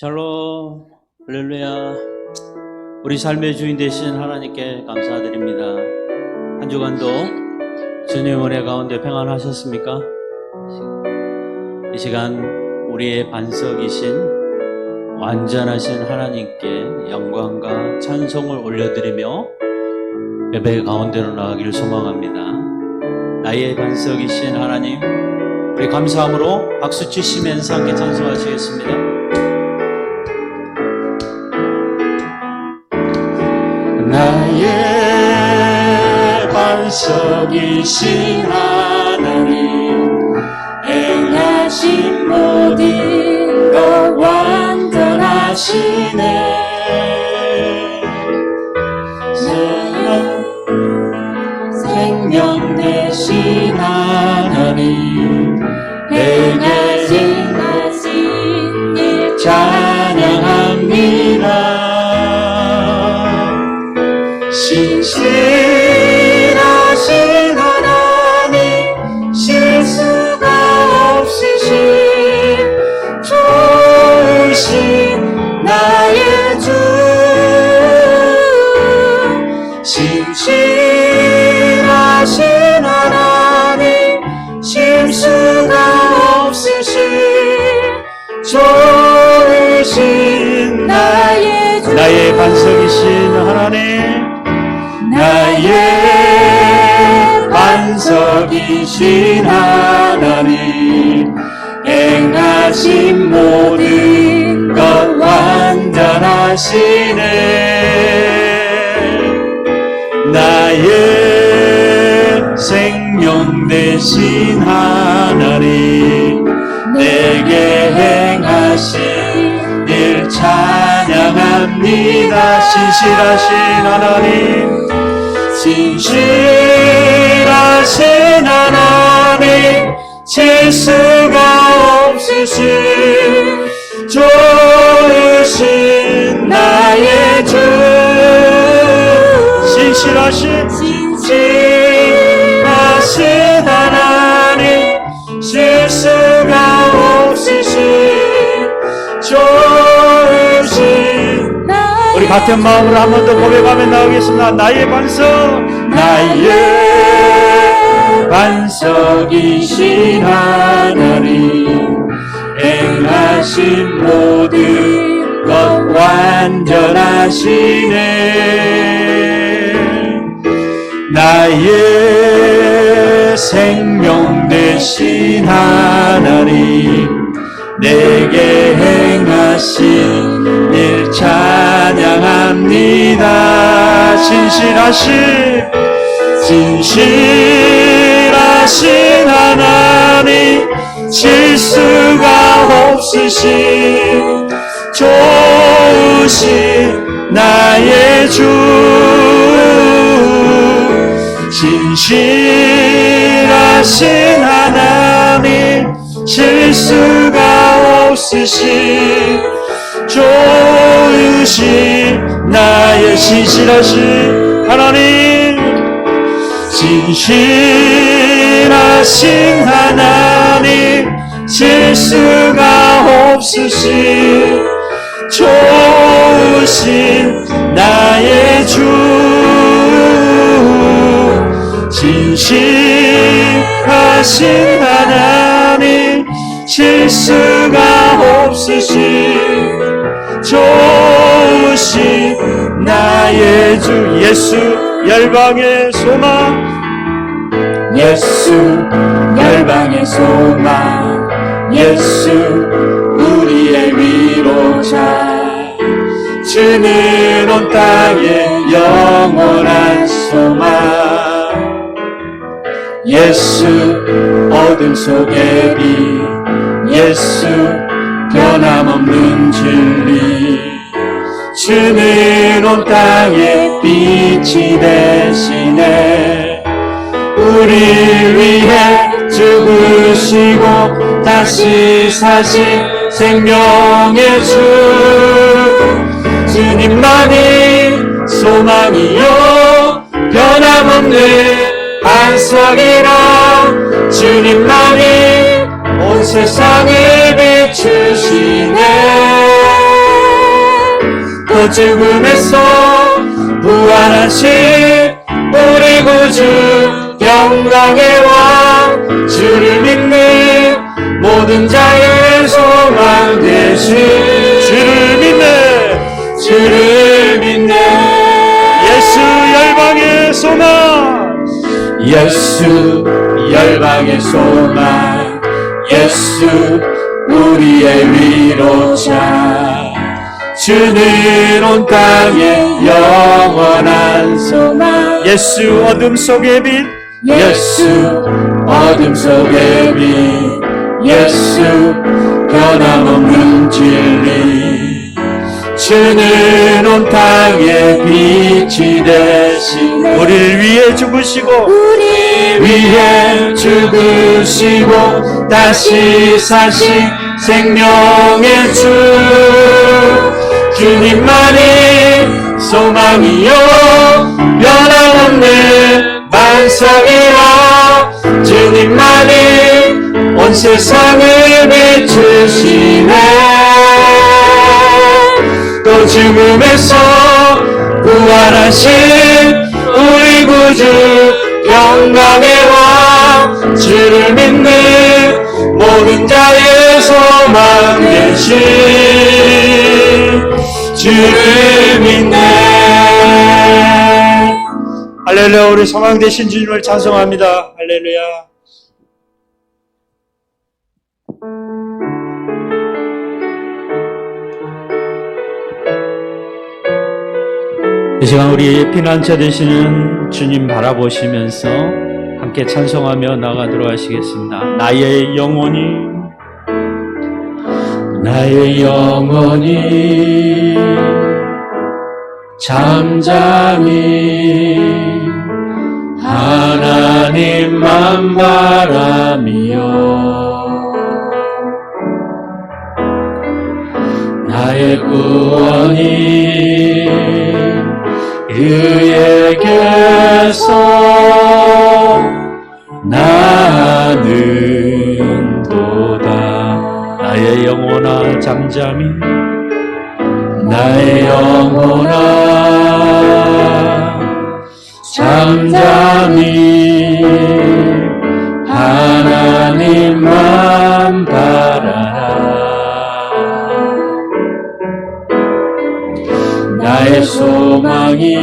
샬롬, 할렐루야. 우리 삶의 주인 되신 하나님께 감사드립니다. 한 주간도 주님의 은혜 가운데 평안하셨습니까? 이 시간 우리의 반석이신 완전하신 하나님께 영광과 찬송을 올려드리며 예배 가운데로 나가기를 소망합니다. 나의 반석이신 하나님, 우리 감사함으로 박수 치시면서 함께 찬송하시겠습니다. 나의 반석이신 하나님, 행하신 모든 것 완전하시네. 생명 되신 하나님, 행하신 일 찬양합니다. 신실하신 하나님, 실수가 없으신 좋으신 나의 주. 신실하신 하나님, 실수가 없으신 좋으신 나의 주. 나의 반석이신 하나님, 나의 반석이신 하나님, 행하신 모든 것 완전하시네. 나의 생명 되신 하나님, 내게 행하신 일 찬양합니다. 신실하신 하나님, 신실하신 하나님, 실수가 없으신 좋으신 나의 주. 신실하신 하나님, 실수가 없으신 좋으신. 우리 같은 마음으로 한 번 더 고백하며 나오겠습니다. 나의 반석, 나의 반석이신 하나님, 행하신 모든 것 완전하시네. 나의 생명 되신 하나님, 내게 행하신 일 찬양합니다. 신실하신 하나님, 실수가 없으신 좋으신 나의 주. 신실하신 하나님, 실수가 없으신 좋으신 나의 신실하신 하나님, 신실하신 하나님, 실수가 없으신 좋으신 나의 주. 신실하신 하나님, 실수가 없으신 좋으신 나의 주. 예수 열방의 소망, 예수 열방의 소망, 예수 우리의 위로자. 주는 온 땅의 영원한 소망. 예수 어둠 속의 빛, 예수 변함없는 진리. 주는 온 땅의 빛이 되시네. 우리 위해 죽으시고 다시 사신 생명의 주. 주님만이 소망이요 변함없는 반석이라. 주님만이 온 세상을 비추시네. 또 죽음에서 부활하신 우리 구주 영광의 왕 주를 믿는 모든 자의 소망 되신 주를 믿네 예수 열방의 소망 예수 열방의 소망 예수 우리의 위로자 주는 온 땅에 영원한 소망 예수 어둠 속의 빛 예수 어둠 속의 빛 예수 변함없는 진리 주는 온 땅에 빛이 되시네 우리를 위해 죽으시고 우리 위해 죽으시고 다시 사신 생명의 주 주님만이 소망이요 변함없는 반석이라 주님만이 온 세상을 비추시네 또 죽음에서 부활하신 우리 구주 영광의 왕 주를 믿는 모든 자의 소망 되신 주를 믿네 할렐루야. 우리 소망 되신 주님을 찬송합니다. 할렐루야. 이 시간 우리 피난처 되시는 주님 바라보시면서 함께 찬송하며 나가도록 하시겠습니다. 나의 영혼이 잠잠히 하나님만 바라며 나의 구원이 그에게서 나는 도다 나의 영혼아 잠잠히 나의 영혼아 잠잠히 하나님만 바라라 나의 소망이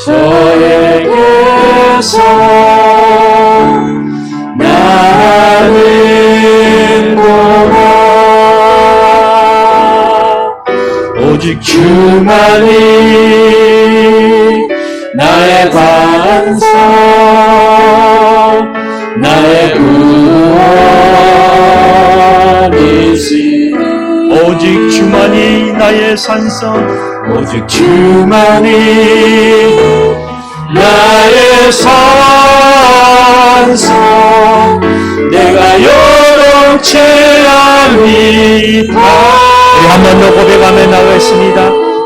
저에게서 나는 도다 오직 주만이 나의 반석 나의 구원이시 오직 주만이 나의 산성 오직 주만이 나의 산성 내가 요동치 않리다 우리 한 번 더 고백하며 나가겠습니다.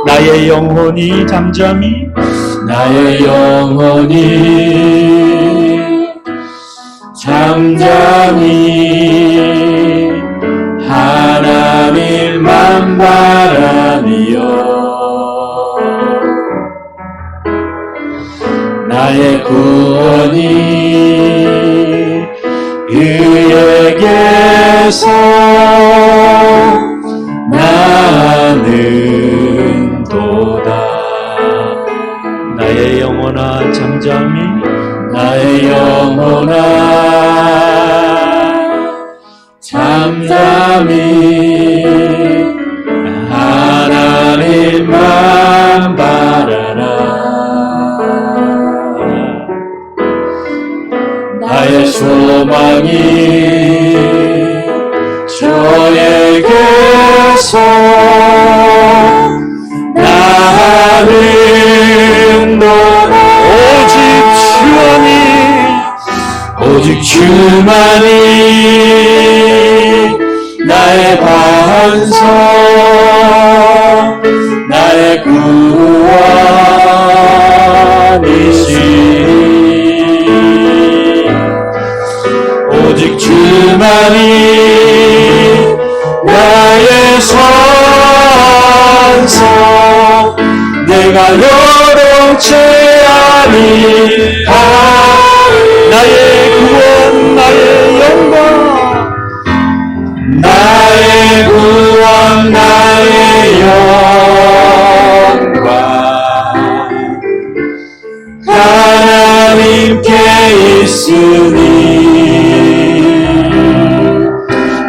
나의 영혼이 잠잠히 나의 영혼이 잠잠히 하나님만 바라며 나의 구원이 그에게서 나는 도다 나의 영혼아 잠잠히 나의 영혼아 잠잠히 하나님만 바라라 나의 소망이 저에게서 나는 너라 오직 주만이 나의 반석 나의 구원이시니 오직 주만이 나의 내가 요동치 아니하리. 나의 구원 나의 영광 나의 구원 나의 영광 하나님께 있으니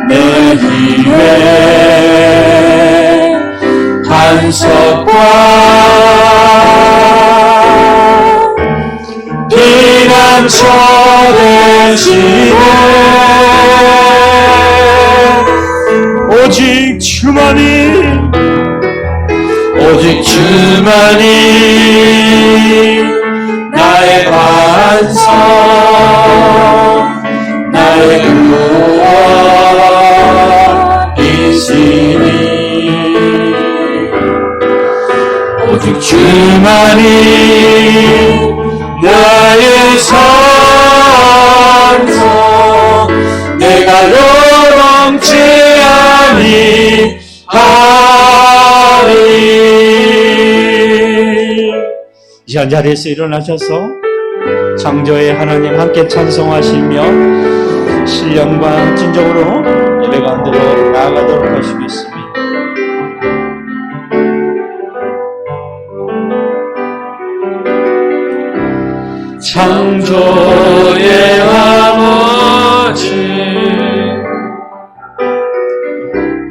내 힘의 반석과 피난처 되시네. 오직 주만이 나의 반석 나의 구원이시니 오직 주만이 나의 산성 내가 요동치 아니하리. 이 시간 자리에서 일어나셔서 창조의 하나님 함께 찬송하시며 신령과 진정으로 예배 가운데로 나아가도록 하시겠습니다. 창조의 아버지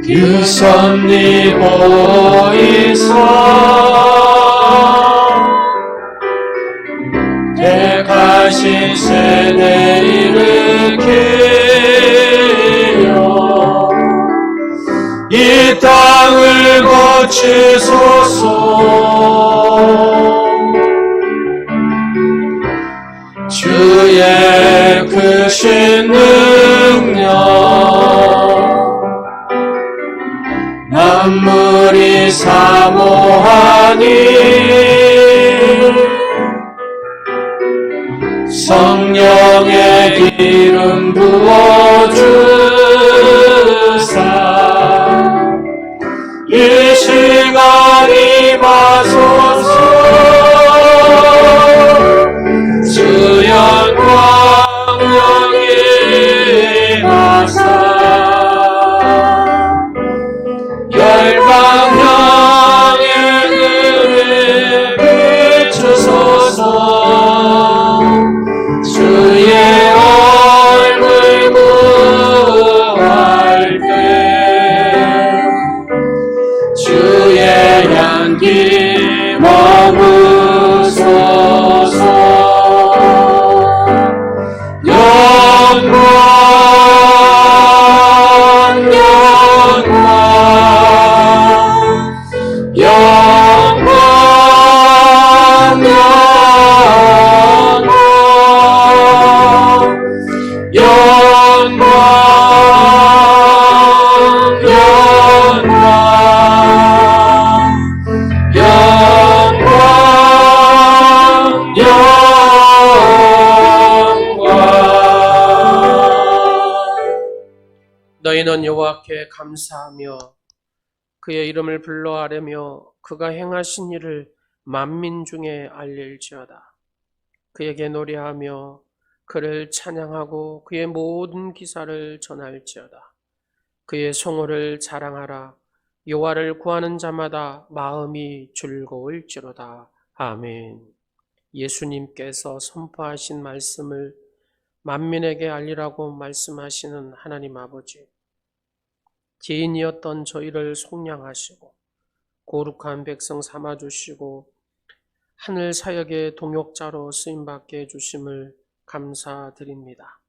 그 섭리 보이사 택하신 세대 일으키려 이 땅을 고치소서. 주의 크신 능력 만물이 사모하니 성령의 기름 부어주사 이 시간 임하소서. 주 영광 여기 임하사 열방 향해 그를 비추소서. 주의 얼굴 구할 때 주의 향기 머무소서. 너희는 여호와께 감사하며 그의 이름을 불러 아뢰며 그가 행하신 일을 만민 중에 알릴지어다. 그에게 노래하며 그를 찬양하고 그의 모든 기사를 전할지어다. 그의 성호를 자랑하라. 여호와를 구하는 자마다 마음이 즐거울지로다. 아멘. 예수님께서 선포하신 말씀을 만민에게 알리라고 말씀하시는 하나님 아버지, 죄인이었던 저희를 속량하시고 거룩한 백성 삼아주시고 하늘 사역의 동역자로 쓰임받게 해주심을 감사드립니다.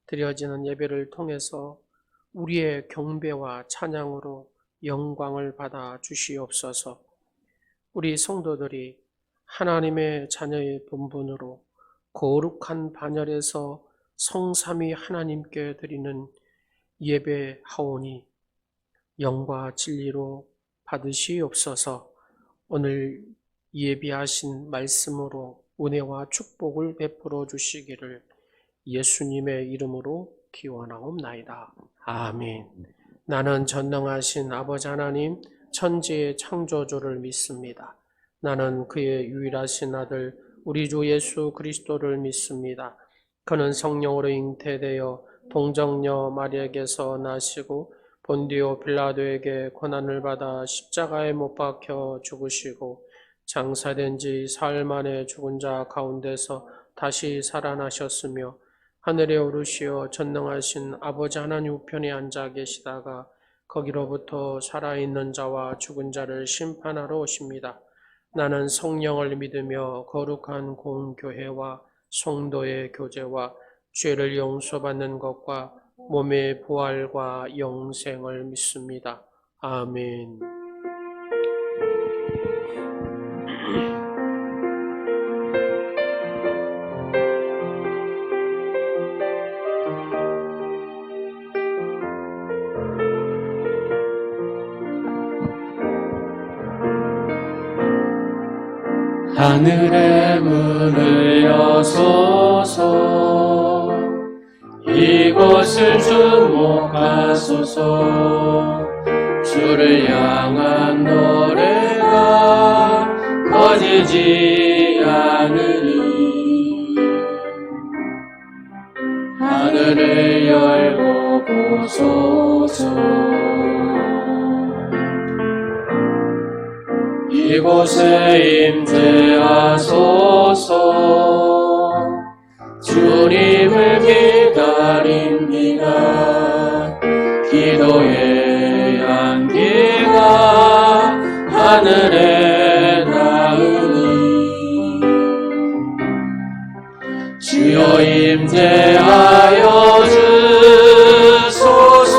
드려지는 예배를 통해서 우리의 경배와 찬양으로 영광을 받아 주시옵소서. 우리 성도들이 하나님의 자녀의 본분으로 거룩한 반열에서 성삼위 하나님께 드리는 예배하오니 영과 진리로 받으시옵소서. 오늘 예비하신 말씀으로 은혜와 축복을 베풀어 주시기를 예수님의 이름으로 기원하옵나이다. 아멘. 나는 전능하신 아버지 하나님 천지의 창조주를 믿습니다. 나는 그의 유일하신 아들 우리 주 예수 그리스도를 믿습니다. 그는 성령으로 잉태되어 동정녀 마리아에게서 나시고 본디오 빌라도에게 고난을 받아 십자가에 못 박혀 죽으시고 장사된 지 사흘 만에 죽은 자 가운데서 다시 살아나셨으며 하늘에 오르시어 전능하신 아버지 하나님 우편에 앉아 계시다가 거기로부터 살아있는 자와 죽은 자를 심판하러 오십니다. 나는 성령을 믿으며 거룩한 공교회와 성도의 교제와 죄를 용서받는 것과 몸의 부활과 영생을 믿습니다. 아멘. 하늘의 문을 여소서 이곳을 주목하소서 주를 향한 노래가 꺼지지 않으니 하늘을 열고 보소서 이곳에 임재하소서 주님을 기다립니다. 기도의 향기가 하늘에 닿으니 주여 임재하여 주소서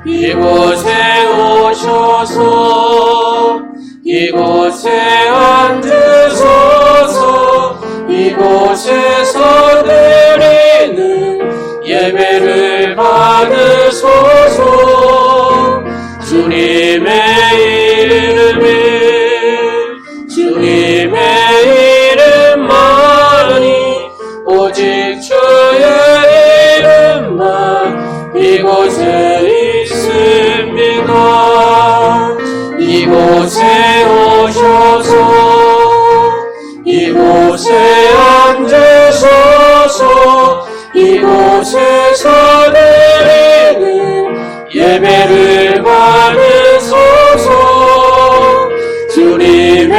이곳에 오셔서 이곳에 앉으소서 이곳에서 드리는 예배를 받으소서 주님의 이름만이 오직 주의 이름만 이곳에 있습니다. 이곳에 오셔서 이곳에 앉으소서 이곳에서 드리는 예배를 받으소서 주님의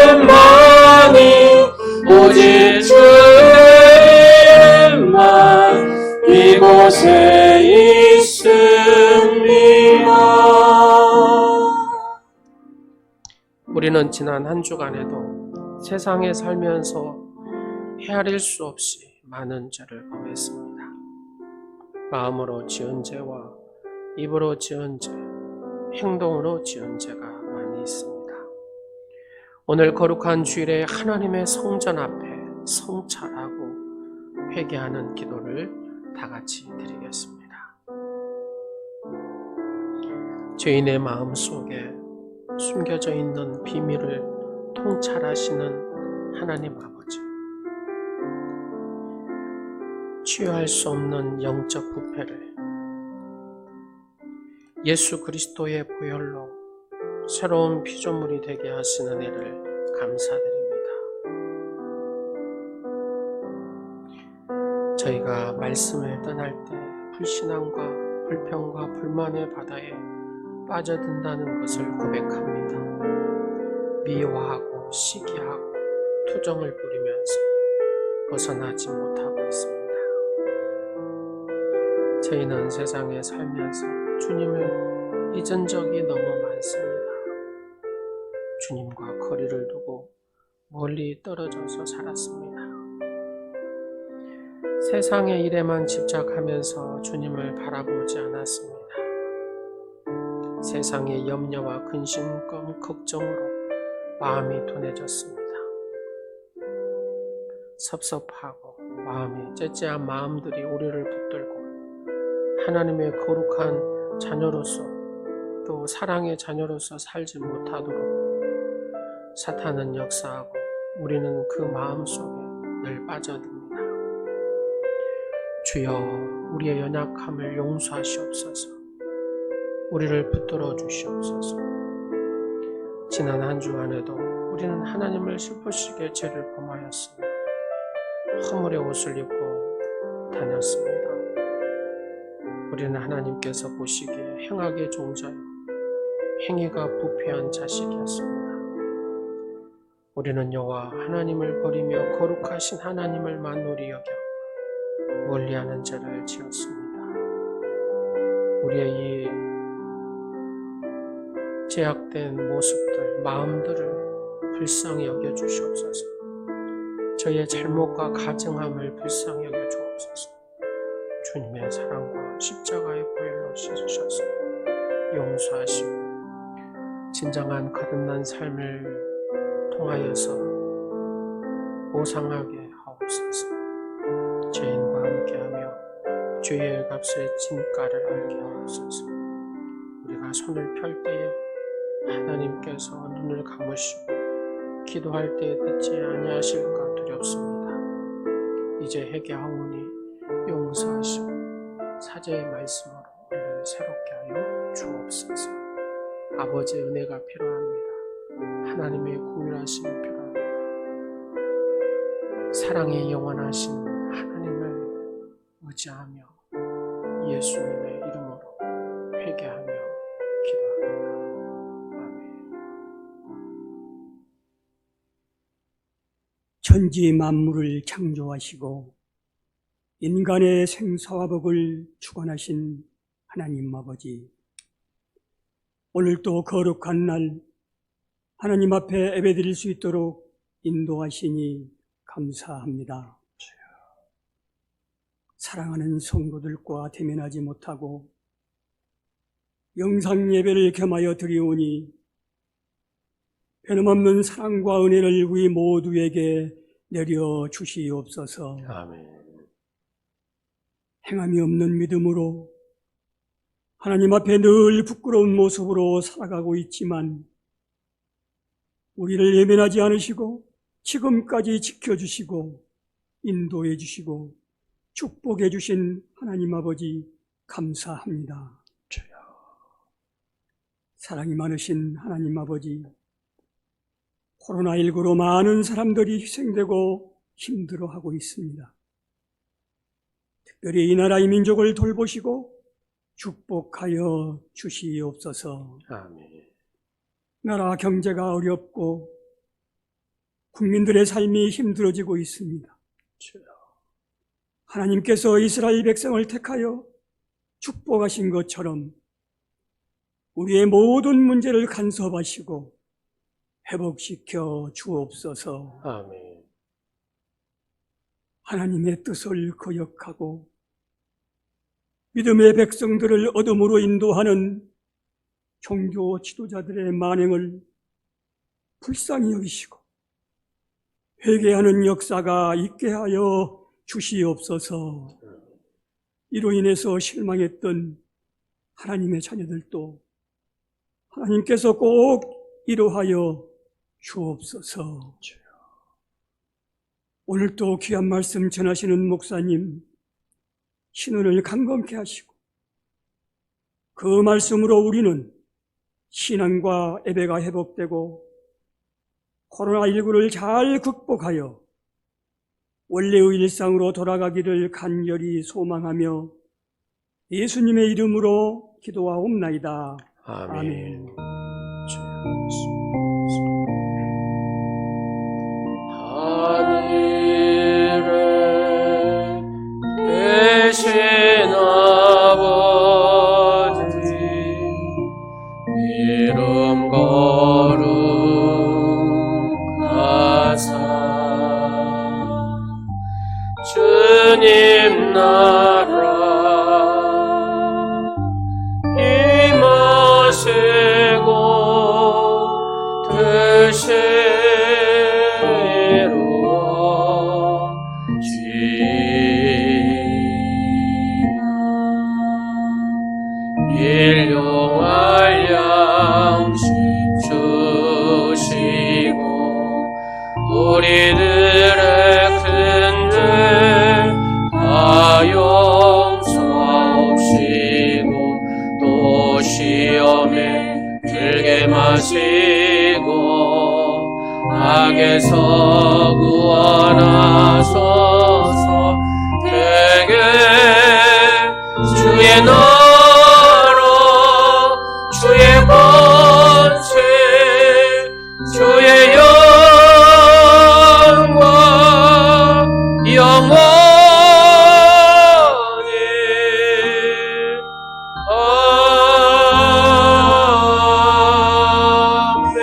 이름만이 오직 주의 이름만 이곳에 있습니다. 우리는 지난 한 주간에도 세상에 살면서 헤아릴 수 없이 많은 죄를 범했습니다. 마음으로 지은 죄와 입으로 지은 죄, 행동으로 지은 죄가 많이 있습니다. 오늘 거룩한 주일에 하나님의 성전 앞에 성찰하고 회개하는 기도를 다 같이 드리겠습니다. 죄인의 마음 속에 숨겨져 있는 비밀을 통찰하시는 하나님 아버지, 치유할 수 없는 영적 부패를 예수 그리스도의 보혈로 새로운 피조물이 되게 하시는 일을 감사드립니다. 저희가 말씀을 떠날 때 불신앙과 불평과 불만의 바다에 빠져든다는 것을 고백합니다. 미워하고 시기하고 투정을 부리면서 벗어나지 못하고 있습니다. 저희는 세상에 살면서 주님을 잊은 적이 너무 많습니다. 주님과 거리를 두고 멀리 떨어져서 살았습니다. 세상의 일에만 집착하면서 주님을 바라보지 않았습니다. 세상의 염려와 근심과 걱정으로 마음이 둔해졌습니다. 섭섭하고 마음이 째째한 마음들이 우리를 붙들고 하나님의 거룩한 자녀로서 또 사랑의 자녀로서 살지 못하도록 사탄은 역사하고 우리는 그 마음 속에 늘 빠져듭니다. 주여 우리의 연약함을 용서하시옵소서. 우리를 붙들어 주시옵소서. 지난 한 주간에도 우리는 하나님을 슬프시게 죄를 범하였으며 허물의 옷을 입고 다녔습니다. 우리는 하나님께서 보시기에 행악의 종자요 행위가 부패한 자식이었습니다. 우리는 여호와 하나님을 버리며 거룩하신 하나님을 만홀히 여겨 멀리하는 죄를 지었습니다. 우리의 이 제약된 모습들, 마음들을 불쌍히 여겨 주시옵소서. 저희의 잘못과 가증함을 불쌍히 여겨 주옵소서. 주님의 사랑과 십자가의 보혈로 씻으셔서 용서하시고 진정한 거듭난 삶을 통하여서 보상하게 하옵소서. 죄인과 함께하며 죄의 값의 진가를 알게 하옵소서. 우리가 손을 펼 때에 하나님께서 눈을 감으시고 기도할 때에 듣지 아니하실까 두렵습니다. 이제 회개하오니 용서하시고 사죄의 말씀으로 우리를 새롭게 하여 주옵소서. 아버지의 은혜가 필요합니다. 하나님의 긍휼하심이 필요합니다. 사랑의 영원하신 하나님을 의지하며 예수님의 이름으로 회개하며 기도합니다. 아멘. 천지 만물을 창조하시고 인간의 생사와 복을 주관하신 하나님 아버지, 오늘도 거룩한 날 하나님 앞에 예배드릴 수 있도록 인도하시니 감사합니다. 사랑하는 성도들과 대면하지 못하고 영상 예배를 겸하여 드리오니 변함없는 사랑과 은혜를 우리 모두에게 내려주시옵소서. 아멘. 행함이 없는 믿음으로 하나님 앞에 늘 부끄러운 모습으로 살아가고 있지만 우리를 예면하지 않으시고 지금까지 지켜주시고 인도해 주시고 축복해 주신 하나님 아버지 감사합니다. 사랑이 많으신 하나님 아버지, 코로나19로 많은 사람들이 희생되고 힘들어하고 있습니다. 특별히 이 나라의 민족을 돌보시고 축복하여 주시옵소서. 아멘. 나라 경제가 어렵고 국민들의 삶이 힘들어지고 있습니다. 하나님께서 이스라엘 백성을 택하여 축복하신 것처럼 우리의 모든 문제를 간섭하시고 회복시켜 주옵소서. 아멘. 하나님의 뜻을 거역하고 믿음의 백성들을 어둠으로 인도하는 종교 지도자들의 만행을 불쌍히 여기시고 회개하는 역사가 있게 하여 주시옵소서. 이로 인해서 실망했던 하나님의 자녀들도 하나님께서 꼭 이루하여 주옵소서. 오늘도 귀한 말씀 전하시는 목사님 신원을 강건케 하시고 그 말씀으로 우리는 신앙과 예배가 회복되고 코로나19를 잘 극복하여 원래의 일상으로 돌아가기를 간절히 소망하며 예수님의 이름으로 기도하옵나이다. 아멘. 하늘에 계신 아버지, 이름 거룩하사 주님 나라 임하시고 뜻이 이루어지리라. 일용할 양식 주시고 우리들의 큰죄 하여 영원히 아멘.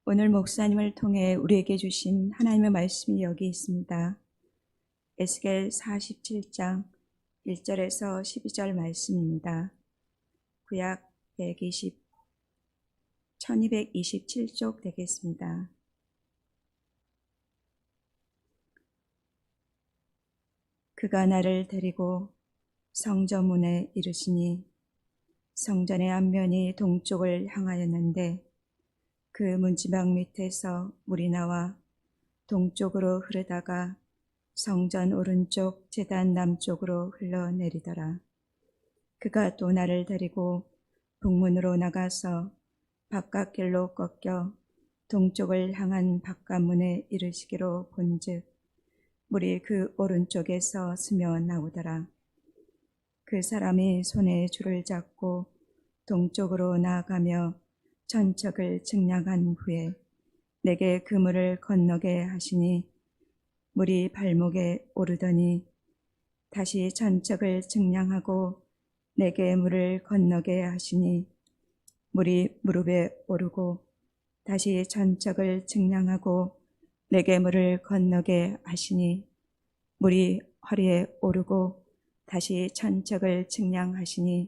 오늘 목사님을 통해 우리에게 주신 하나님의 말씀이 여기 있습니다. 에스겔 47장 1절에서 12절 말씀입니다. 구약 1227쪽 되겠습니다. 그가 나를 데리고 성전문에 이르시니 성전의 앞면이 동쪽을 향하였는데 그 문지방 밑에서 물이 나와 동쪽으로 흐르다가 성전 오른쪽 제단 남쪽으로 흘러내리더라. 그가 또 나를 데리고 북문으로 나가서 바깥길로 꺾여 동쪽을 향한 바깥문에 이르시기로 본즉 물이 그 오른쪽에서 스며 나오더라. 그 사람이 손에 줄을 잡고 동쪽으로 나아가며 천척을 측량한 후에 내게 그 물을 건너게 하시니 물이 발목에 오르더니 다시 천척을 측량하고 내게 물을 건너게 하시니 물이 무릎에 오르고 다시 천척을 측량하고 내게 물을 건너게 하시니 물이 허리에 오르고 다시 천척을 측량하시니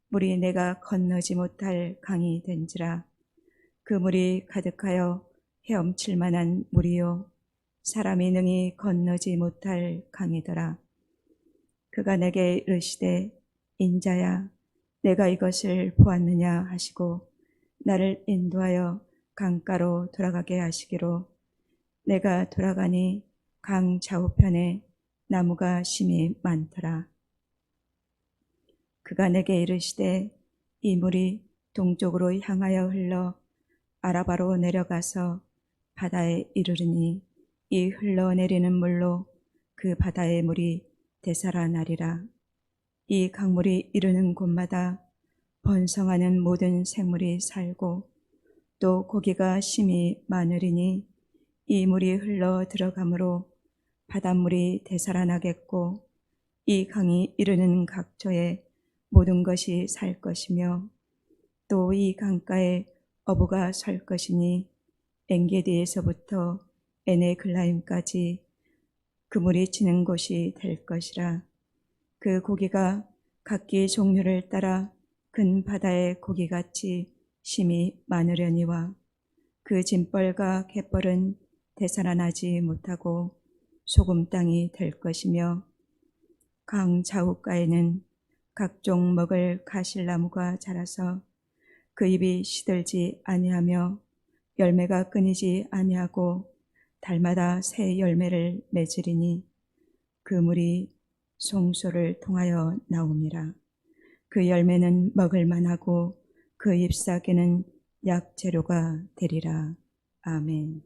물이 내가 건너지 못할 강이 된지라. 그 물이 가득하여 헤엄칠 만한 물이요 사람이 능히 건너지 못할 강이더라. 그가 내게 이르시되 인자야 내가 이것을 보았느냐 하시고 나를 인도하여 강가로 돌아가게 하시기로 내가 돌아가니 강 좌우편에 나무가 심이 많더라. 그가 내게 이르시되 이 물이 동쪽으로 향하여 흘러 아라바로 내려가서 바다에 이르르니 이 흘러내리는 물로 그 바다의 물이 되살아나리라. 이 강물이 이르는 곳마다 번성하는 모든 생물이 살고 또 고기가 심히 많으리니 이 물이 흘러 들어가므로 바닷물이 되살아나겠고 이 강이 이르는 각처에 모든 것이 살 것이며 또 이 강가에 어부가 설 것이니 엔게디에서부터 에네글라임까지 그 물이 치는 곳이 될 것이라. 그 고기가 각기 종류를 따라 큰 바다의 고기같이 심이 많으려니와 그 짐벌과 갯벌은 되살아나지 못하고 소금 땅이 될 것이며 강 좌우가에는 각종 먹을 가실나무가 자라서 그 잎이 시들지 아니하며 열매가 끊이지 아니하고 달마다 새 열매를 맺으리니 그 물이 송소를 통하여 나옴이라. 그 열매는 먹을 만하고 그 잎사귀는 약재료가 되리라. 아멘.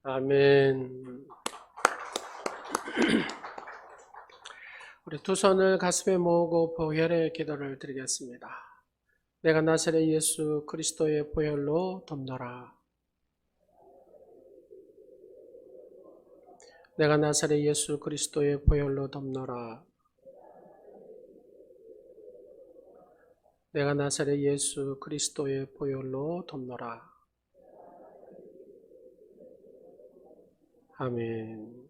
아멘. 우리 두 손을 가슴에 모으고 보혈의 기도를 드리겠습니다. 내가 나사렛 예수 그리스도의 보혈로 덮노라. 내가 나사렛 예수 그리스도의 보혈로 덮노라. 내가 나사렛 예수 그리스도의 보혈로 덮노라. 아멘.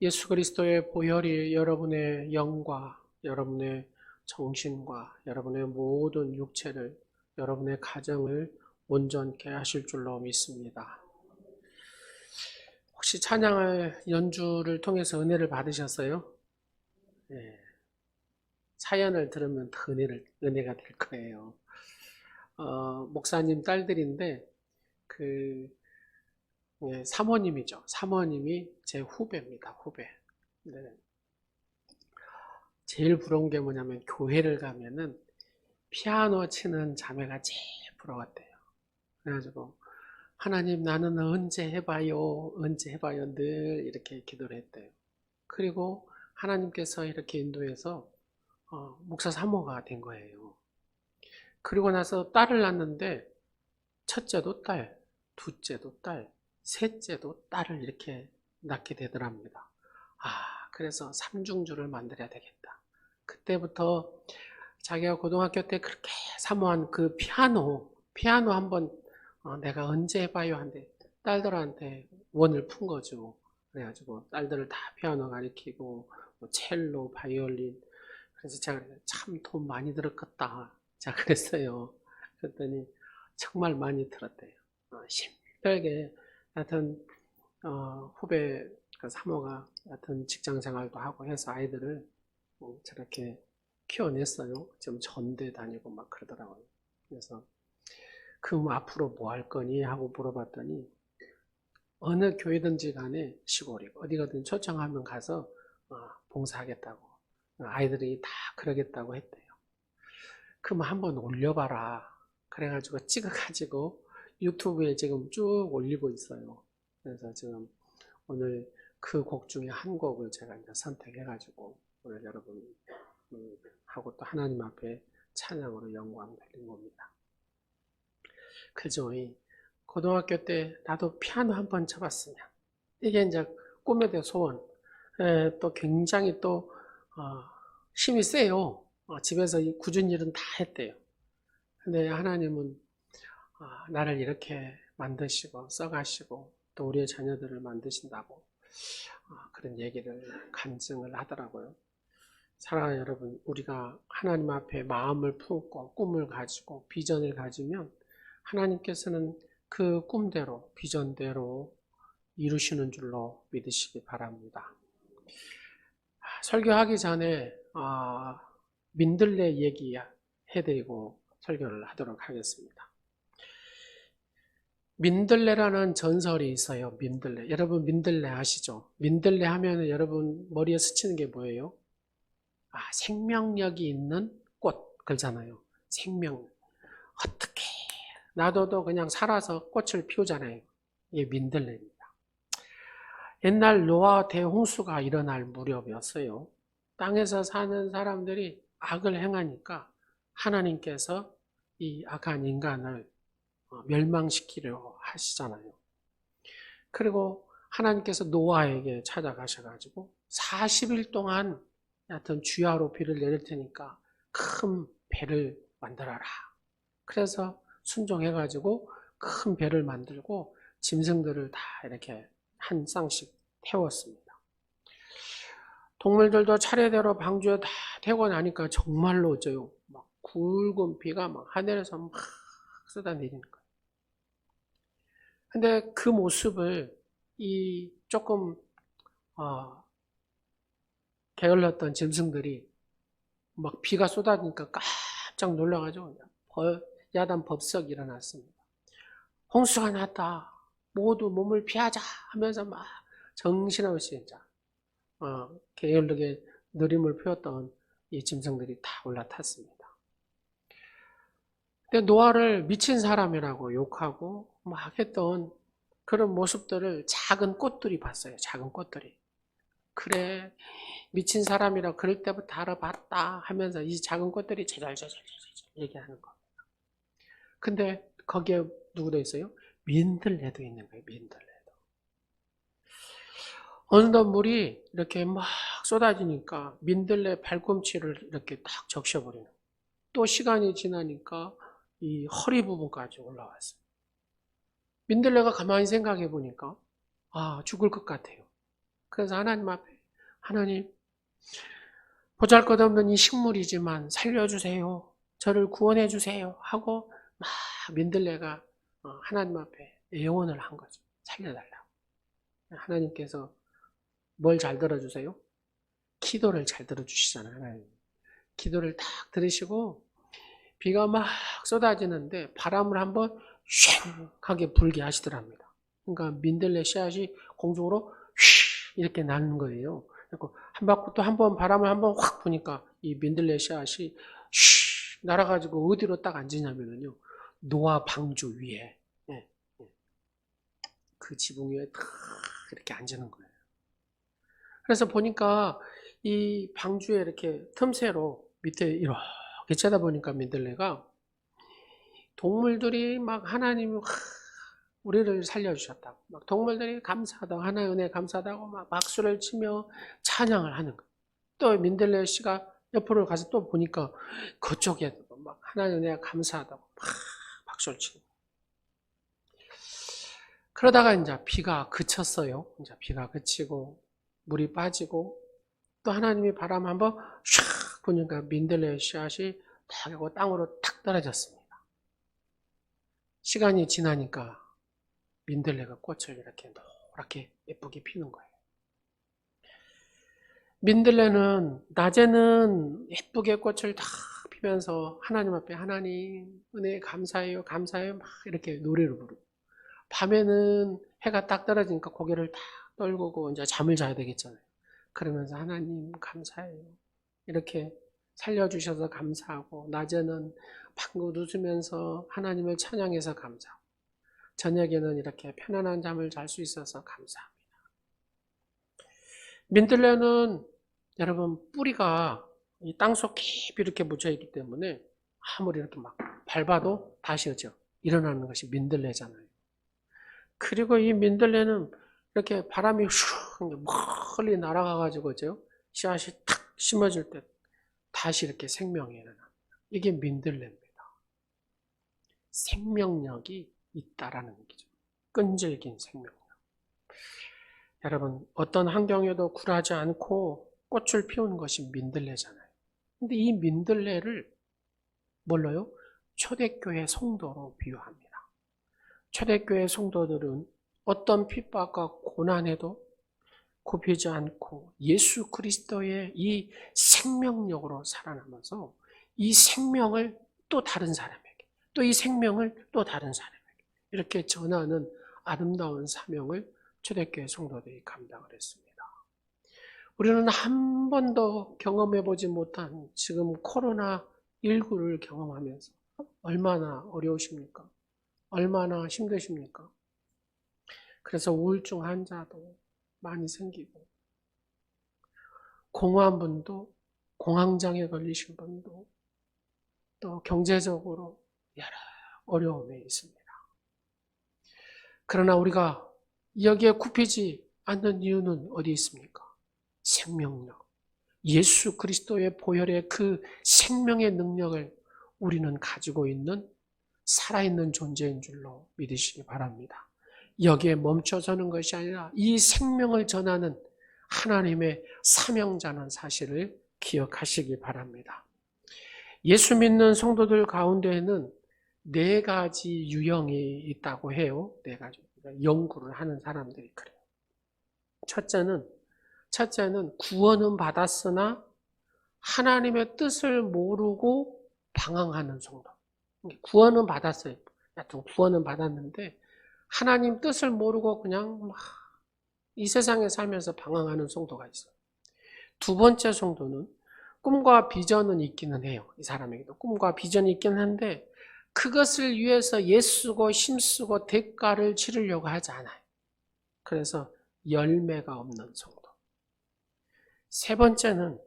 예수 그리스도의 보혈이 여러분의 영과 여러분의 정신과 여러분의 모든 육체를, 여러분의 가정을 온전케 하실 줄로 믿습니다. 혹시 찬양의 연주를 통해서 은혜를 받으셨어요? 네. 사연을 들으면 더 은혜가 될 거예요. 목사님 딸들인데 네, 사모님이죠. 사모님이 제 후배입니다. 후배. 네. 제일 부러운 게 뭐냐면 교회를 가면은 피아노 치는 자매가 제일 부러웠대요. 그래가지고 하나님 나는 언제 해봐요. 언제 해봐요. 늘 이렇게 기도를 했대요. 그리고 하나님께서 이렇게 인도해서 목사 사모가 된 거예요. 그리고 나서 딸을 낳았는데 첫째도 딸, 둘째도 딸, 셋째도 딸을 이렇게 낳게 되더랍니다. 그래서 삼중주를 만들어야 되겠다. 그때부터 자기가 고등학교 때 그렇게 사모한 그 피아노 한번 내가 언제 해봐요 한데 딸들한테 원을 푼 거죠. 그래가지고 딸들을 다 피아노 가르치고 첼로, 바이올린. 그래서 제가 참 돈 많이 들었겠다. 제가 그랬어요. 그랬더니 정말 많이 들었대요. 힘들게 하여튼 후배 그 사모가 하여튼 직장 생활도 하고 해서 아이들을 저렇게 키워냈어요. 지금 전대 다니고 막 그러더라고요. 그래서 그럼 앞으로 뭐 할 거니 하고 물어봤더니 어느 교회든지 간에 시골이 어디가든 초청하면 가서 봉사하겠다고 아이들이 다 그러겠다고 했대요. 그럼 한번 올려봐라. 그래가지고 찍어가지고 유튜브에 지금 쭉 올리고 있어요. 그래서 지금 오늘 그 곡 중에 한 곡을 제가 이제 선택해가지고 오늘 여러분 하고 또 하나님 앞에 찬양으로 영광 드린 겁니다. 그죠? 고등학교 때 나도 피아노 한번 쳐봤으면 이게 이제 꿈에 대한 소원. 또 굉장히 또 힘이 세요. 집에서 굳은 일은 다 했대요. 근데 하나님은 나를 이렇게 만드시고 써가시고 또 우리의 자녀들을 만드신다고 그런 얘기를 간증을 하더라고요. 사랑하는 여러분, 우리가 하나님 앞에 마음을 품고 꿈을 가지고 비전을 가지면 하나님께서는 그 꿈대로 비전대로 이루시는 줄로 믿으시기 바랍니다. 설교하기 전에 민들레 얘기 해드리고 설교를 하도록 하겠습니다. 민들레라는 전설이 있어요. 민들레. 여러분 민들레 아시죠? 민들레 하면 여러분 머리에 스치는 게 뭐예요? 생명력이 있는 꽃 그러잖아요. 생명. 어떻게 놔둬도 그냥 살아서 꽃을 피우잖아요. 이게 민들레입니다. 옛날 노아 대홍수가 일어날 무렵이었어요. 땅에서 사는 사람들이 악을 행하니까 하나님께서 이 악한 인간을 멸망시키려 하시잖아요. 그리고 하나님께서 노아에게 찾아가셔가지고 40일 동안 여하튼 주야로 비를 내릴 테니까 큰 배를 만들어라. 그래서 순종해가지고 큰 배를 만들고 짐승들을 다 이렇게 한 쌍씩 태웠습니다. 동물들도 차례대로 방주에 다 태우고 나니까 정말로 어쩌요? 막 굵은 비가 막 하늘에서 막 쏟아내리는 거예요. 근데 그 모습을 이 조금 게을렀던 짐승들이 막 비가 쏟아지니까 깜짝 놀라가지고 야단 법석 일어났습니다. 홍수가 났다. 모두 몸을 피하자 하면서 막 정신없이 진짜 게을르게 느림을 피웠던 이 짐승들이 다 올라탔습니다. 근데 노아를 미친 사람이라고 욕하고 막 했던 그런 모습들을 작은 꽃들이 봤어요. 작은 꽃들이. 그래, 미친 사람이라 그럴 때부터 알아봤다 하면서 이 작은 꽃들이 제잘제잘 얘기하는 겁니다. 근데 거기에 누구도 있어요? 민들레도 있는 거예요. 민들레도. 어느덧 물이 이렇게 막 쏟아지니까 민들레 발꿈치를 이렇게 딱 적셔버리는 거예요. 또 시간이 지나니까 이 허리 부분까지 올라왔어요. 민들레가 가만히 생각해 보니까 죽을 것 같아요. 그래서 하나님 앞에 하나님 보잘것없는 이 식물이지만 살려주세요. 저를 구원해 주세요. 하고 막 민들레가 하나님 앞에 애원을 한 거죠. 살려달라고. 하나님께서 뭘 잘 들어주세요? 기도를 잘 들어주시잖아요. 하나님. 기도를 딱 들으시고 비가 막 쏟아지는데 바람을 한번 쉥하게 불게 하시더랍니다. 그러니까 민들레 씨앗이 공중으로 휘 이렇게 나는 거예요. 그리고 한 바퀴 또 한 번 바람을 한번 확 부니까 이 민들레 씨앗이 휘 날아가지고 어디로 딱 앉으냐면요. 노아 방주 위에 그 지붕 위에 탁 이렇게 앉는 거예요. 그래서 보니까 이 방주에 이렇게 틈새로 밑에 이렇게 쳐다보니까 민들레가 동물들이 막 하나님 우리를 살려주셨다고 막 동물들이 감사하다고 하나의 은혜 감사하다고 막 박수를 치며 찬양을 하는 거예요. 또 민들레 씨가 옆으로 가서 또 보니까 그쪽에 막 하나의 은혜 감사하다고 막 박수를 치는 거예요. 그러다가 이제 비가 그쳤어요. 이제 비가 그치고 물이 빠지고 또 하나님이 바람 한번 샥 부니까 민들레 씨앗이 탁 하고 땅으로 탁 떨어졌습니다. 시간이 지나니까 민들레가 꽃을 이렇게 노랗게 예쁘게 피는 거예요. 민들레는 낮에는 예쁘게 꽃을 다 피면서 하나님 앞에 하나님 은혜 감사해요 감사해요 막 이렇게 노래를 부르고 밤에는 해가 딱 떨어지니까 고개를 딱 떨구고 이제 잠을 자야 되겠잖아요. 그러면서 하나님 감사해요 이렇게 살려주셔서 감사하고 낮에는 방긋 웃으면서 하나님을 찬양해서 감사하고 저녁에는 이렇게 편안한 잠을 잘 수 있어서 감사합니다. 민들레는 여러분 뿌리가 이 땅속 깊이 이렇게 묻혀 있기 때문에 아무리 이렇게 막 밟아도 다시 일어나는 것이 민들레잖아요. 그리고 이 민들레는 이렇게 바람이 슉 멀리 날아가가지고 씨앗이 탁 심어질 때 다시 이렇게 생명이 일어납니다. 이게 민들레입니다. 생명력이 있다라는 얘기죠. 끈질긴 생명력. 여러분 어떤 환경에도 굴하지 않고 꽃을 피우는 것이 민들레잖아요. 근데 이 민들레를 뭘로요? 초대교회 성도로 비유합니다. 초대교회 성도들은 어떤 핍박과 고난에도 굽히지 않고 예수 그리스도의 이 생명력으로 살아남아서 이 생명을 또 다른 사람에게 또 이 생명을 또 다른 사람에게 이렇게 전하는 아름다운 사명을 초대교회 성도들이 감당을 했습니다. 우리는 한 번도 경험해보지 못한 지금 코로나19를 경험하면서 얼마나 어려우십니까? 얼마나 힘드십니까? 그래서 우울증 환자도 많이 생기고 공허한 분도, 공황장애 걸리신 분도, 또 경제적으로 여러 어려움에 있습니다. 그러나 우리가 여기에 굽히지 않는 이유는 어디 있습니까? 생명력. 예수 그리스도의 보혈의 그 생명의 능력을 우리는 가지고 있는 살아있는 존재인 줄로 믿으시기 바랍니다. 여기에 멈춰서는 것이 아니라 이 생명을 전하는 하나님의 사명자는 사실을 기억하시기 바랍니다. 예수 믿는 성도들 가운데에는 4가지 유형이 있다고 해요. 4가지. 연구를 하는 사람들이 그래요. 첫째는 구원은 받았으나 하나님의 뜻을 모르고 방황하는 성도. 구원은 받았어요. 여튼 구원은 받았는데 하나님 뜻을 모르고 그냥 막 이 세상에 살면서 방황하는 성도가 있어요. 두 번째 성도는 꿈과 비전은 있기는 해요. 이 사람에게도 꿈과 비전이 있긴 한데 그것을 위해서 애쓰고 힘쓰고 대가를 치르려고 하지 않아요. 그래서 열매가 없는 성도. 세 번째는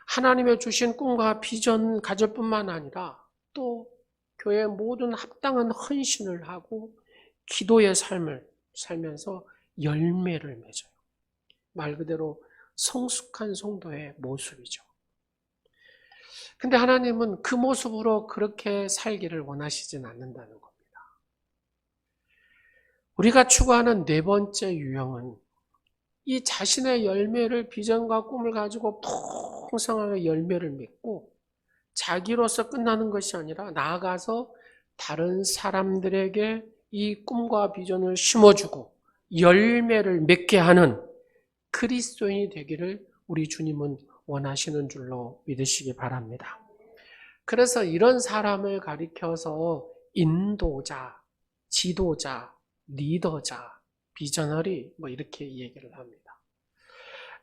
하나님의 주신 꿈과 비전 가질 뿐만 아니라 또 교회의 모든 합당한 헌신을 하고 기도의 삶을 살면서 열매를 맺어요. 말 그대로 성숙한 성도의 모습이죠. 근데 하나님은 그 모습으로 그렇게 살기를 원하시진 않는다는 겁니다. 우리가 추구하는 4번째 유형은 이 자신의 열매를 비전과 꿈을 가지고 풍성하게 열매를 맺고 자기로서 끝나는 것이 아니라 나아가서 다른 사람들에게 이 꿈과 비전을 심어주고 열매를 맺게 하는 그리스도인이 되기를 우리 주님은 원하시는 줄로 믿으시기 바랍니다. 그래서 이런 사람을 가리켜서 인도자, 지도자, 리더자, 비저너리 이렇게 얘기를 합니다.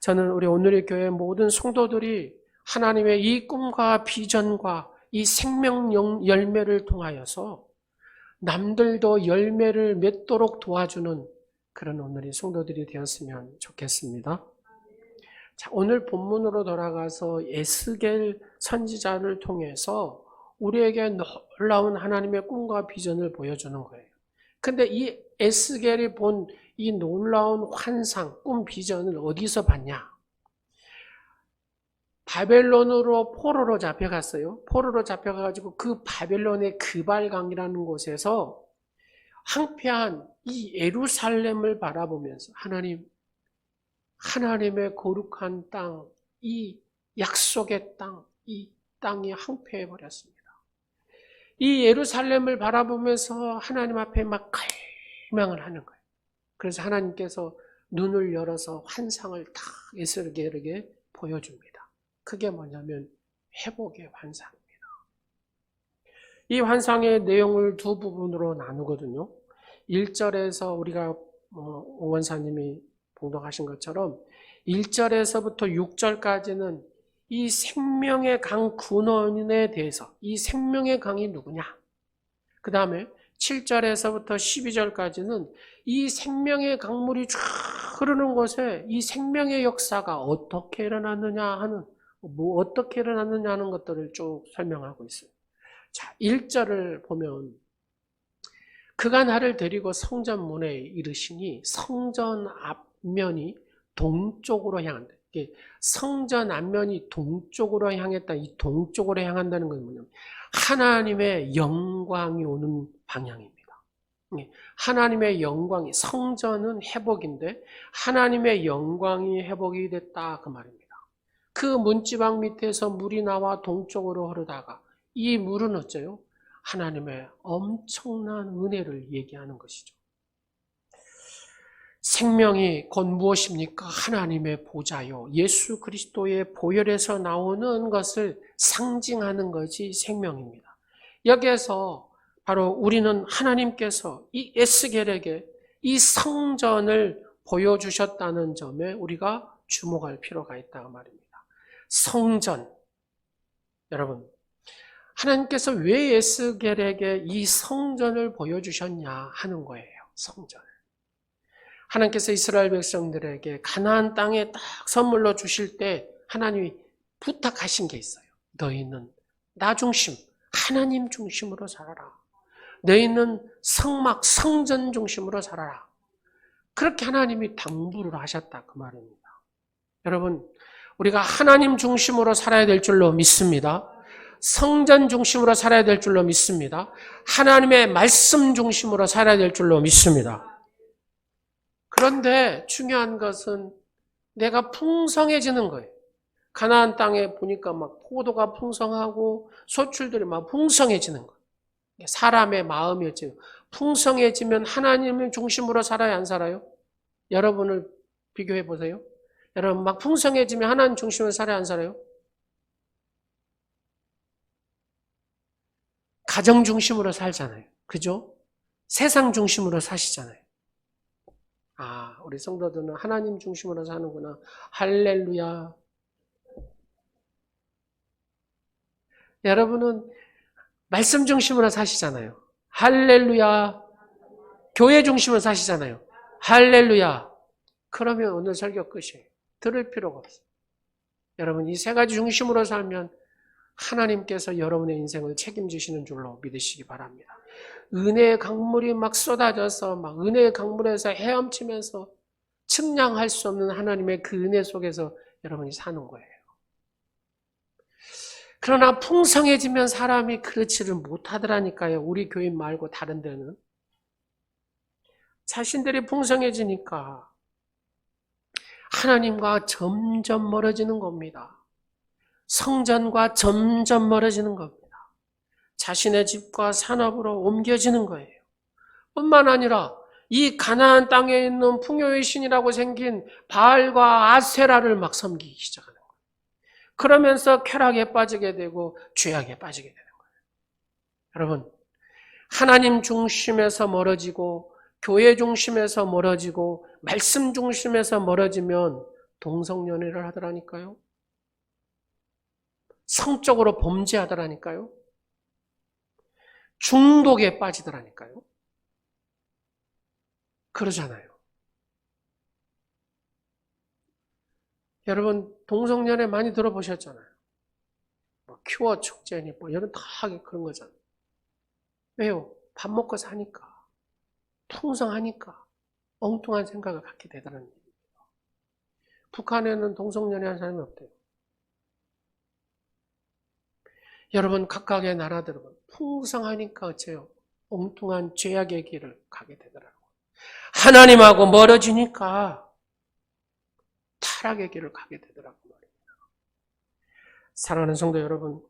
저는 우리 오늘의 교회 모든 성도들이 하나님의 이 꿈과 비전과 이 생명 열매를 통하여서 남들도 열매를 맺도록 도와주는 그런 오늘의 성도들이 되었으면 좋겠습니다. 자, 오늘 본문으로 돌아가서 에스겔 선지자를 통해서 우리에게 놀라운 하나님의 꿈과 비전을 보여주는 거예요. 근데 이 에스겔이 본 이 놀라운 환상, 꿈, 비전을 어디서 봤냐? 바벨론으로 포로로 잡혀갔어요. 포로로 잡혀가지고 그 바벨론의 그발강이라는 곳에서 황폐한 이 예루살렘을 바라보면서 하나님의 거룩한 땅, 이 약속의 땅, 이 땅이 황폐해 버렸습니다. 이 예루살렘을 바라보면서 하나님 앞에 막 갈망을 하는 거예요. 그래서 하나님께서 눈을 열어서 환상을 다 에스겔에게 보여줍니다. 그게 뭐냐면 회복의 환상입니다. 이 환상의 내용을 2 부분으로 나누거든요. 1절에서 우리가 오 원사님이 봉독하신 것처럼 1절에서부터 6절까지는 이 생명의 강 근원에 대해서 이 생명의 강이 누구냐? 그 다음에 7절에서부터 12절까지는 이 생명의 강물이 쫙 흐르는 곳에 이 생명의 역사가 어떻게 일어났느냐 하는 어떻게 일어났느냐 하는 것들을 쭉 설명하고 있어요. 자, 1절을 보면 그가 나를 데리고 성전 문에 이르시니 성전 앞면이 동쪽으로 향한다. 성전 앞면이 동쪽으로 향했다. 이 동쪽으로 향한다는 건 뭐냐면 하나님의 영광이 오는 방향입니다. 하나님의 영광이, 성전은 회복인데 하나님의 영광이 회복이 됐다 그 말입니다. 그 문지방 밑에서 물이 나와 동쪽으로 흐르다가 이 물은 어째요? 하나님의 엄청난 은혜를 얘기하는 것이죠. 생명이 곧 무엇입니까? 하나님의 보좌요. 예수 그리스도의 보혈에서 나오는 것을 상징하는 것이 생명입니다. 여기에서 바로 우리는 하나님께서 이 에스겔에게 이 성전을 보여주셨다는 점에 우리가 주목할 필요가 있다고 말입니다. 성전. 여러분, 하나님께서 왜 에스겔에게 이 성전을 보여주셨냐 하는 거예요. 성전을. 하나님께서 이스라엘 백성들에게 가나안 땅에 딱 선물로 주실 때 하나님이 부탁하신 게 있어요. 너희는 나 중심, 하나님 중심으로 살아라. 너희는 성막, 성전 중심으로 살아라. 그렇게 하나님이 당부를 하셨다 그 말입니다. 여러분, 우리가 하나님 중심으로 살아야 될 줄로 믿습니다. 성전 중심으로 살아야 될 줄로 믿습니다. 하나님의 말씀 중심으로 살아야 될 줄로 믿습니다. 그런데 중요한 것은 내가 풍성해지는 거예요. 가나안 땅에 보니까 막 포도가 풍성하고 소출들이 막 풍성해지는 거예요. 사람의 마음이었죠. 풍성해지면 하나님을 중심으로 살아야 안 살아요? 여러분을 비교해 보세요. 여러분 막 풍성해지면 하나님 중심으로 살아야 안 살아요? 가정 중심으로 살잖아요. 그죠? 세상 중심으로 사시잖아요. 아, 우리 성도들은 하나님 중심으로 사는구나. 할렐루야. 여러분은 말씀 중심으로 사시잖아요. 할렐루야. 교회 중심으로 사시잖아요. 할렐루야. 그러면 오늘 설교 끝이에요. 들을 필요가 없어요. 여러분 이 세 가지 중심으로 살면 하나님께서 여러분의 인생을 책임지시는 줄로 믿으시기 바랍니다. 은혜의 강물이 막 쏟아져서 막 은혜의 강물에서 헤엄치면서 측량할 수 없는 하나님의 그 은혜 속에서 여러분이 사는 거예요. 그러나 풍성해지면 사람이 그렇지를 못하더라니까요. 우리 교회 말고 다른 데는. 자신들이 풍성해지니까 하나님과 점점 멀어지는 겁니다. 성전과 점점 멀어지는 겁니다. 자신의 집과 산업으로 옮겨지는 거예요. 뿐만 아니라 이 가나안 땅에 있는 풍요의 신이라고 생긴 바알과 아세라를 막 섬기기 시작하는 거예요. 그러면서 쾌락에 빠지게 되고 죄악에 빠지게 되는 거예요. 여러분, 하나님 중심에서 멀어지고 교회 중심에서 멀어지고 말씀 중심에서 멀어지면 동성연애를 하더라니까요. 성적으로 범죄하더라니까요. 중독에 빠지더라니까요. 그러잖아요. 여러분 동성연애 많이 들어보셨잖아요. 뭐 큐어 축제니 뭐 이런 다 그런 거잖아요. 왜요? 밥 먹고 사니까, 풍성하니까 엉뚱한 생각을 갖게 되더라는 얘기예요. 북한에는 동성연애 한 사람이 없대요. 여러분 각각의 나라들은 풍성하니까 어째요? 엉뚱한 죄악의 길을 가게 되더라고요. 하나님하고 멀어지니까 타락의 길을 가게 되더라고요. 사랑하는 성도 여러분,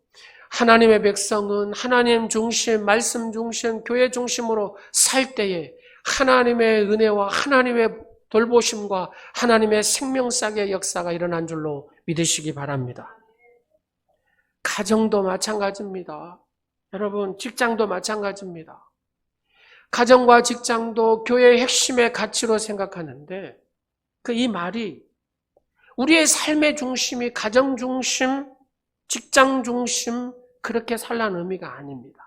하나님의 백성은 하나님 중심, 말씀 중심, 교회 중심으로 살 때에 하나님의 은혜와 하나님의 돌보심과 하나님의 생명싹의 역사가 일어난 줄로 믿으시기 바랍니다. 가정도 마찬가지입니다. 여러분, 직장도 마찬가지입니다. 가정과 직장도 교회의 핵심의 가치로 생각하는데 이 말이 우리의 삶의 중심이 가정 중심, 직장 중심 그렇게 살라는 의미가 아닙니다.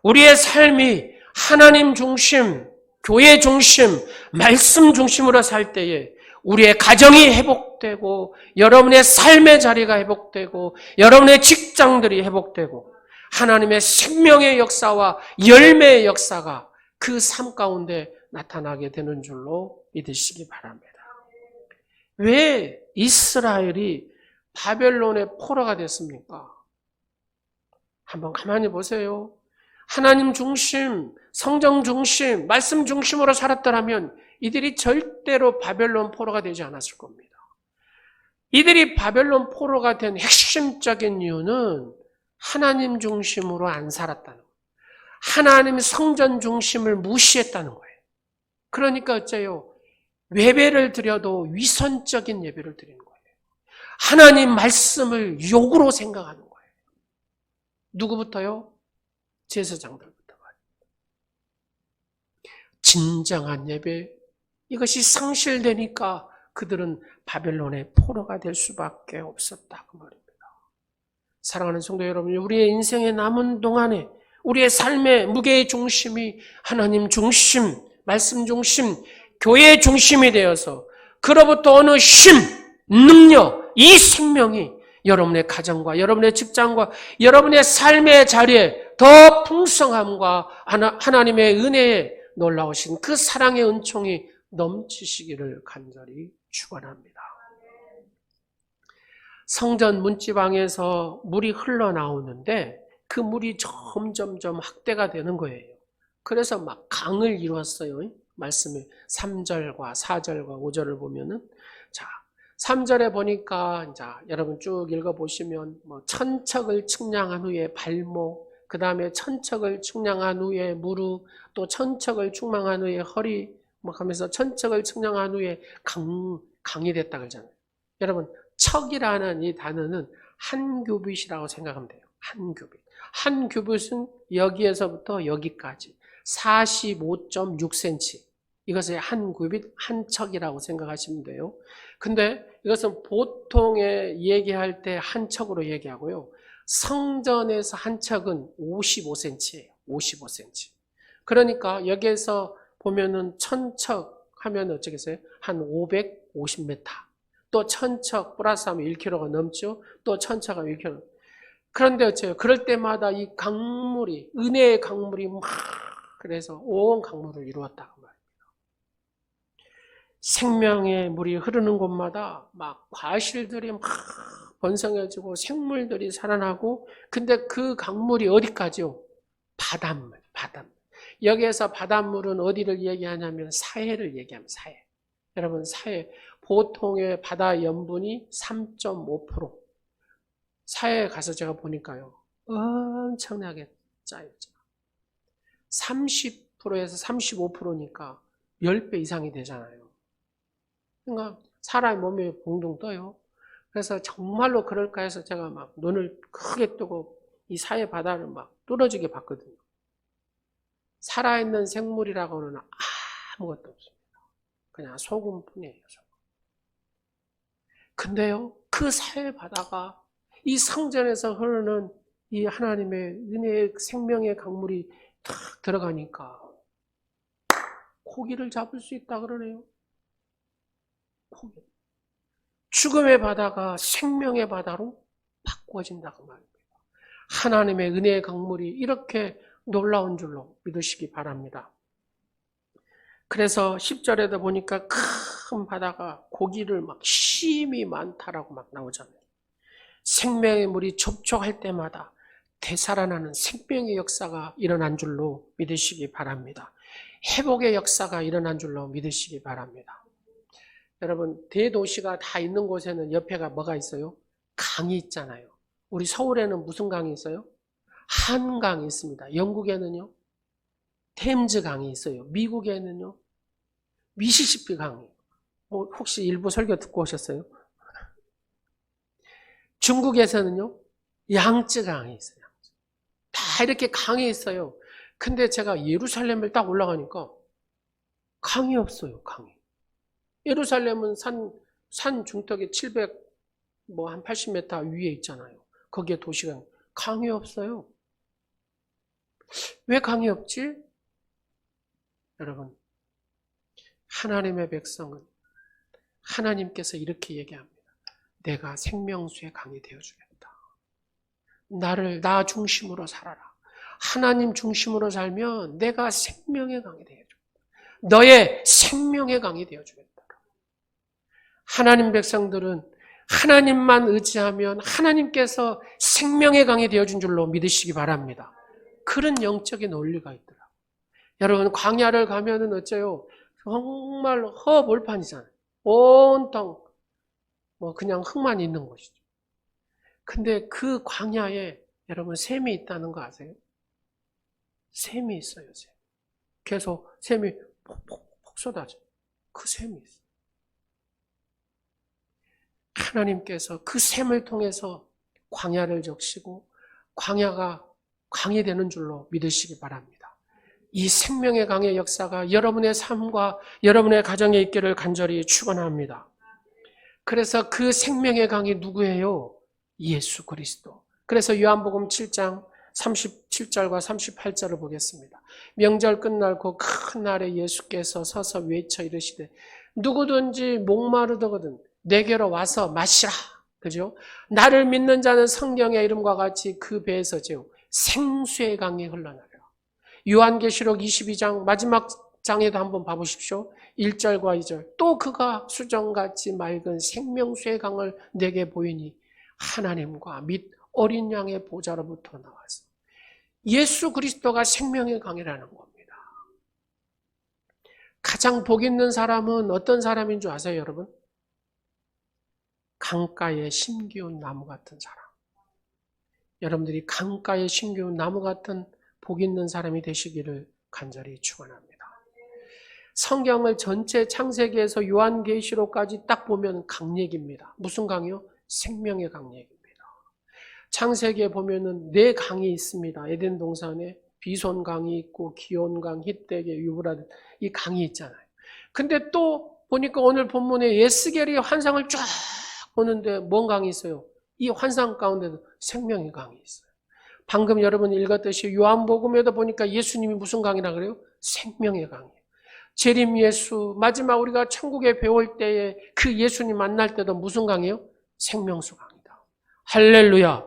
우리의 삶이 하나님 중심, 교회 중심, 말씀 중심으로 살 때에 우리의 가정이 회복되고 여러분의 삶의 자리가 회복되고 여러분의 직장들이 회복되고 하나님의 생명의 역사와 열매의 역사가 그 삶 가운데 나타나게 되는 줄로 믿으시기 바랍니다. 왜 이스라엘이 바벨론의 포로가 됐습니까? 한번 가만히 보세요. 하나님 중심, 성경 중심, 말씀 중심으로 살았더라면 이들이 절대로 바벨론 포로가 되지 않았을 겁니다. 이들이 바벨론 포로가 된 핵심적인 이유는 하나님 중심으로 안 살았다는 거예요. 하나님 성전 중심을 무시했다는 거예요. 그러니까 어째요? 예배를 드려도 위선적인 예배를 드리는 거예요. 하나님 말씀을 욕으로 생각하는 거예요. 누구부터요? 제사장들부터 말입니다. 진정한 예배, 이것이 상실되니까 그들은 바벨론의 포로가 될 수밖에 없었다 그 말입니다. 사랑하는 성도 여러분, 우리의 인생의 남은 동안에 우리의 삶의 무게의 중심이 하나님 중심, 말씀 중심, 교회 중심이 되어서 그로부터 어느 힘, 능력, 이 생명이 여러분의 가정과 여러분의 직장과 여러분의 삶의 자리에 더 풍성함과 하나님의 은혜에 놀라우신 그 사랑의 은총이 넘치시기를 간절히 축원합니다. 성전 문지방에서 물이 흘러나오는데 그 물이 점점점 확대가 되는 거예요. 그래서 막 강을 이루었어요. 말씀에 3절과 4절과 5절을 보면은, 자, 3절에 보니까, 자, 여러분 쭉 읽어보시면, 천척을 측량한 후에 발목, 그 다음에 천척을 측량한 후에 무릎, 또 천척을 측량한 후에 허리, 하면서 천척을 측량한 후에 강이 됐다 그러잖아요. 여러분, 척이라는 이 단어는 한 규빗이라고 생각하면 돼요. 한 규빗. 한 규빗은 여기에서부터 여기까지 45.6cm. 이것을 한 규빗, 한 척이라고 생각하시면 돼요. 근데 이것은 보통에 얘기할 때 한 척으로 얘기하고요. 성전에서 한 척은 55cm예요. 55cm. 그러니까 여기에서 보면은 천척 하면 어쩌겠어요? 한 550m. 또 천척 플러스 하면 1km가 넘죠. 또 천척 하면 1km. 그런데 어째요? 그럴 때마다 이 강물이, 은혜의 강물이 막, 그래서 온 강물을 이루었다고 말입니다. 생명의 물이 흐르는 곳마다 막 과실들이 막 번성해지고 생물들이 살아나고, 근데 그 강물이 어디까지요? 바닷물, 바닷물. 여기에서 바닷물은 어디를 얘기하냐면 사해를 얘기합니다. 사해. 여러분, 사해. 보통의 바다 염분이 3.5%. 사해에 가서 제가 보니까요, 엄청나게 짜요. 30%에서 35%니까 10배 이상이 되잖아요. 그러니까 사람의 몸에 봉둥 떠요. 그래서 정말로 그럴까 해서 제가 막 눈을 크게 뜨고 이 사해 바다를 막 뚫어지게 봤거든요. 살아있는 생물이라고는 아무것도 없습니다. 그냥 소금뿐이에요. 소금. 근데요, 그 사해 바다가 이 성전에서 흐르는 이 하나님의 은혜의 생명의 강물이 탁 들어가니까 고기를 잡을 수 있다 그러네요. 고기. 죽음의 바다가 생명의 바다로 바꿔진다고 말입니다. 하나님의 은혜의 강물이 이렇게 놀라운 줄로 믿으시기 바랍니다. 그래서 10절에도 보니까 큰 바다가 고기를 막 심이 많다라고 막 나오잖아요. 생명의 물이 접촉할 때마다 되살아나는 생명의 역사가 일어난 줄로 믿으시기 바랍니다. 회복의 역사가 일어난 줄로 믿으시기 바랍니다. 여러분, 대도시가 다 있는 곳에는 옆에가 뭐가 있어요? 강이 있잖아요. 우리 서울에는 무슨 강이 있어요? 한강이 있습니다. 영국에는요, 템즈 강이 있어요. 미국에는요, 미시시피 강이. 혹시 일부 설교 듣고 오셨어요? 중국에서는요, 양쯔 강이 있어요. 다 이렇게 강이 있어요. 근데 제가 예루살렘을 딱 올라가니까 강이 없어요, 강이. 예루살렘은 산 중턱에 700, 한 80m 위에 있잖아요. 거기에 도시가, 강이 없어요. 왜 강이 없지? 여러분, 하나님의 백성은 하나님께서 이렇게 얘기합니다. 내가 생명수의 강이 되어주겠다. 나 중심으로 살아라. 하나님 중심으로 살면 내가 생명의 강이 되어주겠다. 너의 생명의 강이 되어주겠다. 하나님 백성들은 하나님만 의지하면 하나님께서 생명의 강이 되어준 줄로 믿으시기 바랍니다. 그런 영적인 논리가 있더라고요. 여러분, 광야를 가면은 어째요? 정말 허벌판이잖아요. 온통 그냥 흙만 있는 곳이죠. 근데 그 광야에 여러분 샘이 있다는 거 아세요? 샘이 있어요, 샘. 계속 샘이 폭폭폭 쏟아져요. 그 샘이 있어요. 하나님께서 그 샘을 통해서 광야를 적시고 광야가 강이 되는 줄로 믿으시기 바랍니다. 이 생명의 강의 역사가 여러분의 삶과 여러분의 가정에 있기를 간절히 축원합니다. 그래서 그 생명의 강이 누구예요? 예수 그리스도. 그래서 요한복음 7장 37절과 38절을 보겠습니다. 명절 끝날 그 큰 날에 예수께서 서서 외쳐 이르시되 누구든지 목마르거든 내게로 와서 마시라. 그죠? 나를 믿는 자는 성경의 이름과 같이 그 배에서 생수의 강이 흘러나요. 요한계시록 22장 마지막 장에도 한번 봐보십시오. 1절과 2절. 또 그가 수정같이 맑은 생명수의 강을 내게 보이니 하나님과 및 어린 양의 보좌로부터 나와서 예수 그리스도가 생명의 강이라는 겁니다. 가장 복 있는 사람은 어떤 사람인 줄 아세요, 여러분? 강가에 심기운 나무 같은 사람. 여러분들이 강가에 심기운 나무 같은 복 있는 사람이 되시기를 간절히 축원합니다. 성경을 전체 창세기에서 요한계시록까지 딱 보면 강 얘기입니다. 무슨 강이요? 생명의 강 얘기입니다. 창세기에 보면은 네 강이 있습니다. 에덴 동산에 비손 강이 있고 기온 강, 히데계, 유브라데 이 강이 있잖아요. 근데 또 보니까 오늘 본문에 예스겔이 환상을 쫙 보는데 뭔 강이 있어요? 이 환상 가운데도 생명의 강이 있어요. 방금 여러분 읽었듯이 요한복음에도 보니까 예수님이 무슨 강이라 그래요? 생명의 강이에요. 재림 예수, 마지막 우리가 천국에 배울 때에 그 예수님 만날 때도 무슨 강이에요? 생명수 강이다. 할렐루야.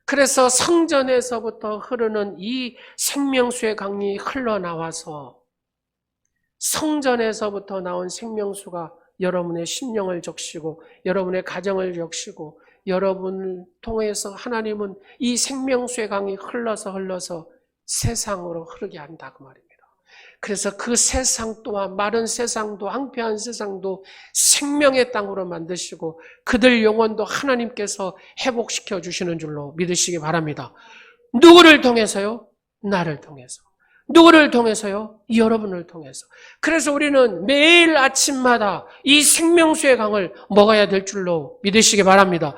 그래서 성전에서부터 흐르는 이 생명수의 강이 흘러나와서 성전에서부터 나온 생명수가 여러분의 심령을 적시고 여러분의 가정을 적시고 여러분을 통해서 하나님은 이 생명수의 강이 흘러서 세상으로 흐르게 한다 그 말입니다. 그래서 그 세상 또한 마른 세상도 황폐한 세상도 생명의 땅으로 만드시고 그들 영혼도 하나님께서 회복시켜 주시는 줄로 믿으시기 바랍니다. 누구를 통해서요? 나를 통해서. 누구를 통해서요? 여러분을 통해서. 그래서 우리는 매일 아침마다 이 생명수의 강을 먹어야 될 줄로 믿으시기 바랍니다.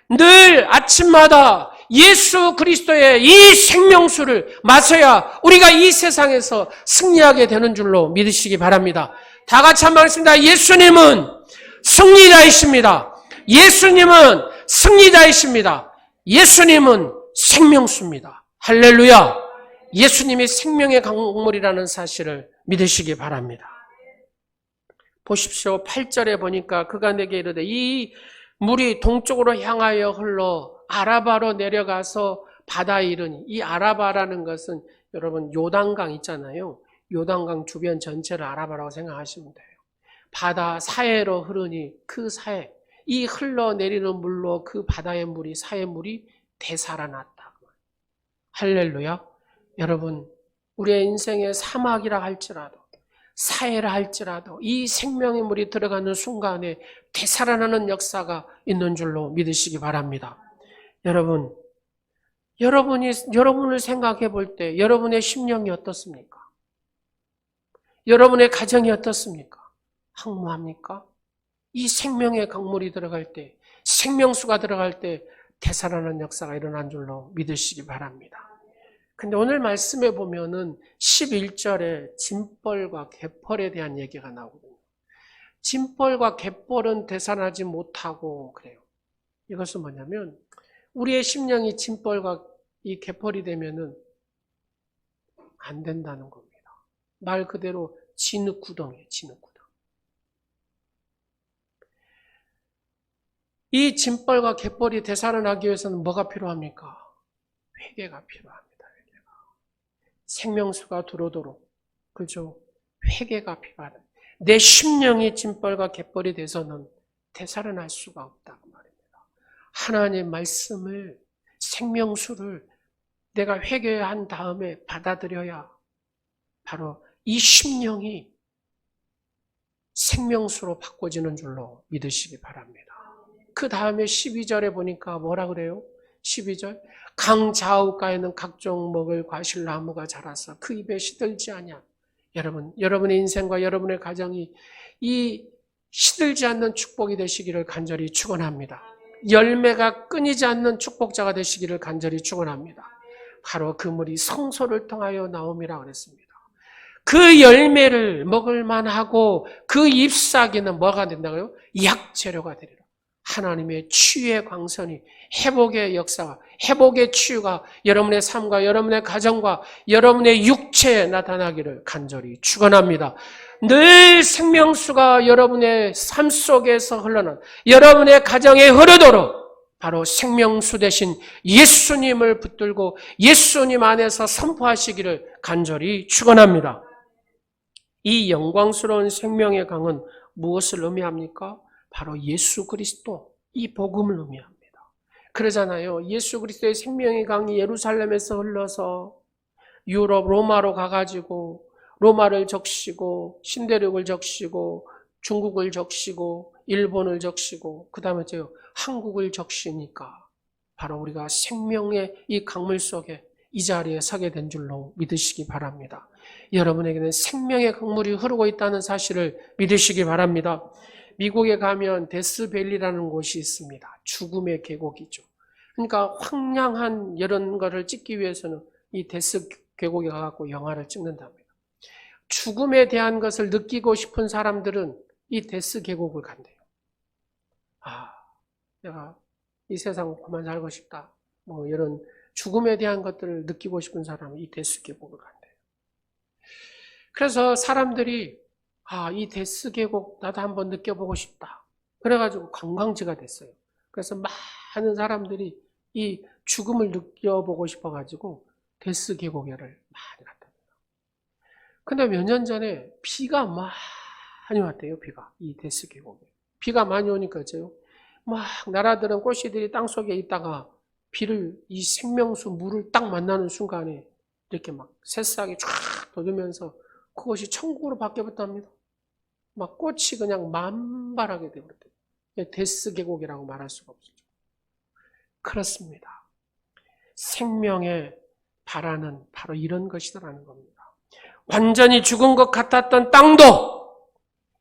늘 아침마다 예수 그리스도의 이 생명수를 마셔야 우리가 이 세상에서 승리하게 되는 줄로 믿으시기 바랍니다. 다 같이 한번 하겠습니다. 예수님은 승리자이십니다. 예수님은 승리자이십니다. 예수님은 생명수입니다. 할렐루야. 예수님이 생명의 강물이라는 사실을 믿으시기 바랍니다. 보십시오. 8절에 보니까 그가 내게 이르되 이 물이 동쪽으로 향하여 흘러 아라바로 내려가서 바다에 이르니, 이 아라바라는 것은 여러분 요단강 있잖아요. 요단강 주변 전체를 아라바라고 생각하시면 돼요. 바다 사해로 흐르니 그 사해, 이 흘러내리는 물로 그 바다의 물이, 사해 물이 되살아났다. 할렐루야. 여러분, 우리의 인생의 사막이라 할지라도 사해라 할지라도 이 생명의 물이 들어가는 순간에 되살아나는 역사가 있는 줄로 믿으시기 바랍니다. 여러분을 생각해 볼 때 여러분의 심령이 어떻습니까? 여러분의 가정이 어떻습니까? 황무합니까? 이 생명의 강물이 들어갈 때, 생명수가 들어갈 때 되살아나는 역사가 일어난 줄로 믿으시기 바랍니다. 근데 오늘 말씀에 보면은 11절에 짐벌과 갯벌에 대한 얘기가 나오거든요. 짐벌과 갯벌은 되살아나지 못하고 그래요. 이것은 뭐냐면 우리의 심령이 짐벌과 이 갯벌이 되면은 안 된다는 겁니다. 말 그대로 진흙구덩이에요. 진흙구덩이. 이 짐벌과 갯벌이 되살아나기 위해서는 뭐가 필요합니까? 회개가 필요합니다. 회개가. 생명수가 들어오도록, 그죠? 회개가 필요하다. 내 심령이 짐벌과 갯벌이 돼서는 되살아날 수가 없다고 말입니다. 하나님의 말씀을, 생명수를 내가 회개한 다음에 받아들여야 바로 이 심령이 생명수로 바꿔지는 줄로 믿으시기 바랍니다. 그 다음에 12절에 보니까 뭐라 그래요? 12절. 강 좌우가에는 각종 먹을 과실나무가 자라서 그 입에 시들지 아니하. 여러분의 인생과 여러분의 가정이 이 시들지 않는 축복이 되시기를 간절히 축원합니다. 열매가 끊이지 않는 축복자가 되시기를 간절히 축원합니다. 바로 그 물이 성소를 통하여 나옴이라 그랬습니다. 그 열매를 먹을 만하고 그 잎사귀는 뭐가 된다고요? 약재료가 되리라. 하나님의 치유의 광선이, 회복의 역사가, 회복의 치유가 여러분의 삶과 여러분의 가정과 여러분의 육체에 나타나기를 간절히 축원합니다. 늘 생명수가 여러분의 삶 속에서 흘러는, 여러분의 가정에 흐르도록 바로 생명수 되신 예수님을 붙들고 예수님 안에서 선포하시기를 간절히 축원합니다. 이 영광스러운 생명의 강은 무엇을 의미합니까? 바로 예수 그리스도, 이 복음을 의미합니다. 그러잖아요. 예수 그리스도의 생명의 강이 예루살렘에서 흘러서 유럽 로마로 가가지고 로마를 적시고 신대륙을 적시고 중국을 적시고 일본을 적시고 그 다음에 한국을 적시니까 바로 우리가 생명의 이 강물 속에 이 자리에 서게 된 줄로 믿으시기 바랍니다. 여러분에게는 생명의 강물이 흐르고 있다는 사실을 믿으시기 바랍니다. 미국에 가면 데스밸리라는 곳이 있습니다. 죽음의 계곡이죠. 그러니까 황량한 이런 거를 찍기 위해서는 이 데스 계곡에 가서 영화를 찍는답니다. 죽음에 대한 것을 느끼고 싶은 사람들은 이 데스 계곡을 간대요. 내가 이 세상 그만 살고 싶다. 뭐 이런 죽음에 대한 것들을 느끼고 싶은 사람은 이 데스 계곡을 간대요. 그래서 사람들이 이 데스 계곡 나도 한번 느껴보고 싶다. 그래가지고 관광지가 됐어요. 그래서 많은 사람들이 이 죽음을 느껴보고 싶어가지고 데스 계곡에를 많이 갔답니다. 근데 몇 년 전에 비가 많이 왔대요. 비가 이 데스 계곡에 비가 많이 오니까 막 나라들은 꽃씨들이 땅속에 있다가 비를 이 생명수 물을 딱 만나는 순간에 이렇게 막 새싹이 쫙 돋으면서 그것이 천국으로 바뀌어버렸답니다. 막 꽃이 그냥 만발하게 되어버렸대요. 데스 계곡이라고 말할 수가 없었죠. 그렇습니다. 생명의 바라는 바로 이런 것이라는 겁니다. 완전히 죽은 것 같았던 땅도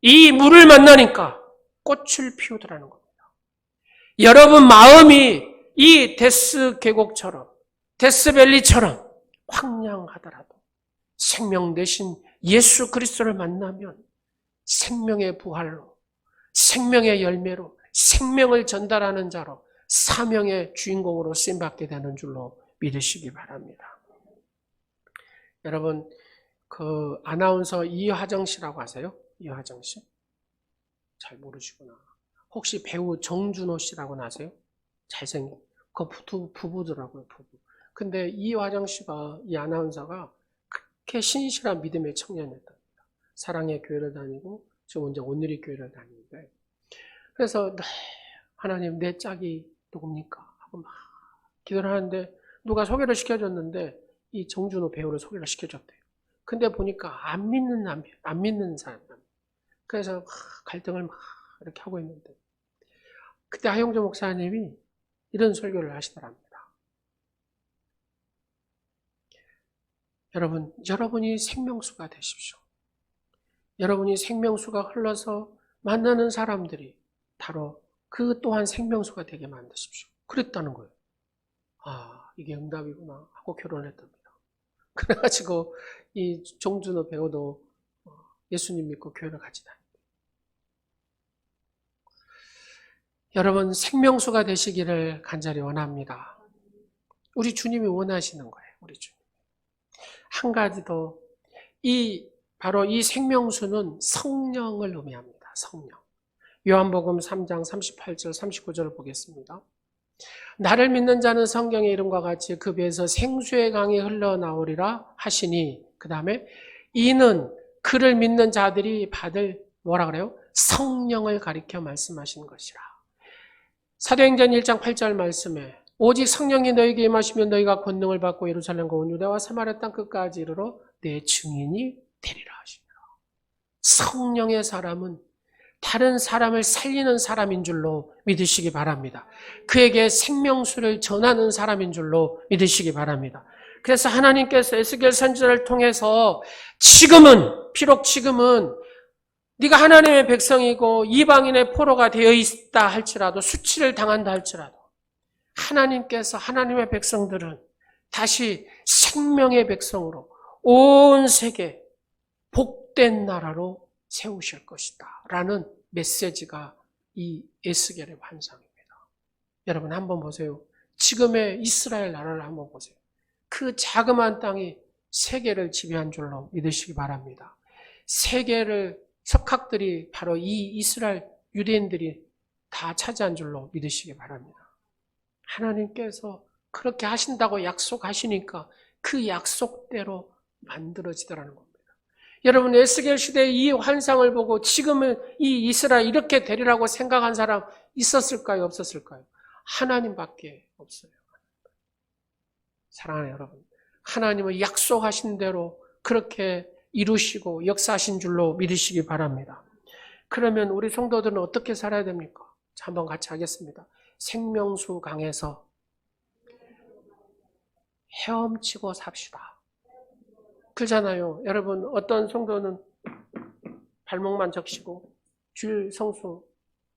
이 물을 만나니까 꽃을 피우더라는 겁니다. 여러분 마음이 이 데스 계곡처럼, 데스밸리처럼 황량하더라도 생명 대신 예수 그리스도를 만나면 생명의 부활로, 생명의 열매로, 생명을 전달하는 자로, 사명의 주인공으로 쓰임받게 되는 줄로 믿으시기 바랍니다. 여러분, 그 아나운서 이화정 씨라고 아세요? 이화정 씨? 잘 모르시구나. 혹시 배우 정준호 씨라고는 아세요? 잘생긴. 그 부부더라고요, 부부. 근데 이화정 씨가, 이 아나운서가 그렇게 신실한 믿음의 청년이었답니다. 사랑의 교회를 다니고, 지금 이제 온누리 교회를 다니는데. 그래서, 하나님, 내 짝이 누굽니까? 하고 막 기도를 하는데, 누가 소개를 시켜줬는데, 이 정준호 배우를 소개를 시켜줬대요. 근데 보니까 안 믿는 사람. 그래서 막 갈등을 막 이렇게 하고 있는데, 그때 하용조 목사님이 이런 설교를 하시더랍니다. 여러분이 생명수가 되십시오. 여러분이 생명수가 흘러서 만나는 사람들이 바로 그 또한 생명수가 되게 만드십시오. 그랬다는 거예요. 이게 응답이구나 하고 결혼을 했답니다. 그래가지고 이 정준호 배우도 예수님 믿고 교회를 같이 다닙니다. 여러분 생명수가 되시기를 간절히 원합니다. 우리 주님이 원하시는 거예요. 우리 주님. 한 가지 더, 바로 이 생명수는 성령을 의미합니다. 성령. 요한복음 3장 38절 39절을 보겠습니다. 나를 믿는 자는 성경의 이름과 같이 그 배에서 생수의 강이 흘러나오리라 하시니, 그 다음에 이는 그를 믿는 자들이 받을 뭐라 그래요? 성령을 가리켜 말씀하시는 것이라. 사도행전 1장 8절 말씀에 오직 성령이 너희에게 임하시면 너희가 권능을 받고 예루살렘과 온 유대와 사마리아 땅 끝까지 이르러 내 증인이 되리라 하시니라. 성령의 사람은 다른 사람을 살리는 사람인 줄로 믿으시기 바랍니다. 그에게 생명수를 전하는 사람인 줄로 믿으시기 바랍니다. 그래서 하나님께서 에스겔 선지자를 통해서 비록 지금은 네가 하나님의 백성이고 이방인의 포로가 되어 있다 할지라도, 수치를 당한다 할지라도, 하나님께서 하나님의 백성들은 다시 생명의 백성으로 온 세계 복된 나라로 세우실 것이다 라는 메시지가 이 에스겔의 환상입니다. 여러분 한번 보세요. 지금의 이스라엘 나라를 한번 보세요. 그 자그마한 땅이 세계를 지배한 줄로 믿으시기 바랍니다. 세계를 석학들이 바로 이 이스라엘 유대인들이 다 차지한 줄로 믿으시기 바랍니다. 하나님께서 그렇게 하신다고 약속하시니까 그 약속대로 만들어지더라는 겁니다. 여러분 에스겔 시대의 이 환상을 보고 지금은 이 이스라엘 이렇게 되리라고 생각한 사람 있었을까요? 없었을까요? 하나님밖에 없어요. 사랑하는 여러분, 하나님은 약속하신 대로 그렇게 이루시고 역사하신 줄로 믿으시기 바랍니다. 그러면 우리 성도들은 어떻게 살아야 됩니까? 자, 한번 같이 하겠습니다. 생명수 강에서 헤엄치고 삽시다. 그렇잖아요. 여러분 어떤 성도는 발목만 적시고 주일 성수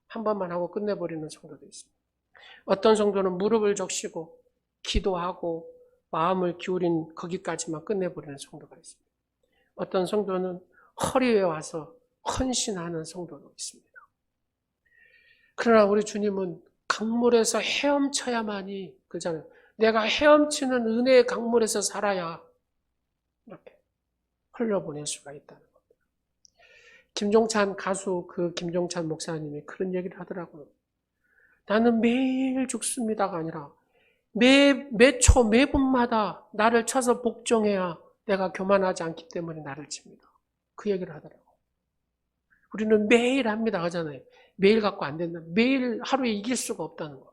한 번만 하고 끝내버리는 성도도 있습니다. 어떤 성도는 무릎을 적시고 기도하고 마음을 기울인 거기까지만 끝내버리는 성도가 있습니다. 어떤 성도는 허리에 와서 헌신하는 성도도 있습니다. 그러나 우리 주님은 강물에서 헤엄쳐야만이 그잖아요. 내가 헤엄치는 은혜의 강물에서 살아야 이렇게 흘려보낼 수가 있다는 겁니다. 김종찬 가수 김종찬 목사님이 그런 얘기를 하더라고요. 나는 매일 죽습니다가 아니라 매초 매분마다 나를 쳐서 복종해야 내가 교만하지 않기 때문에 나를 칩니다. 그 얘기를 하더라고요. 우리는 매일 합니다 하잖아요. 매일 갖고 안 된다. 매일 하루에 이길 수가 없다는 거.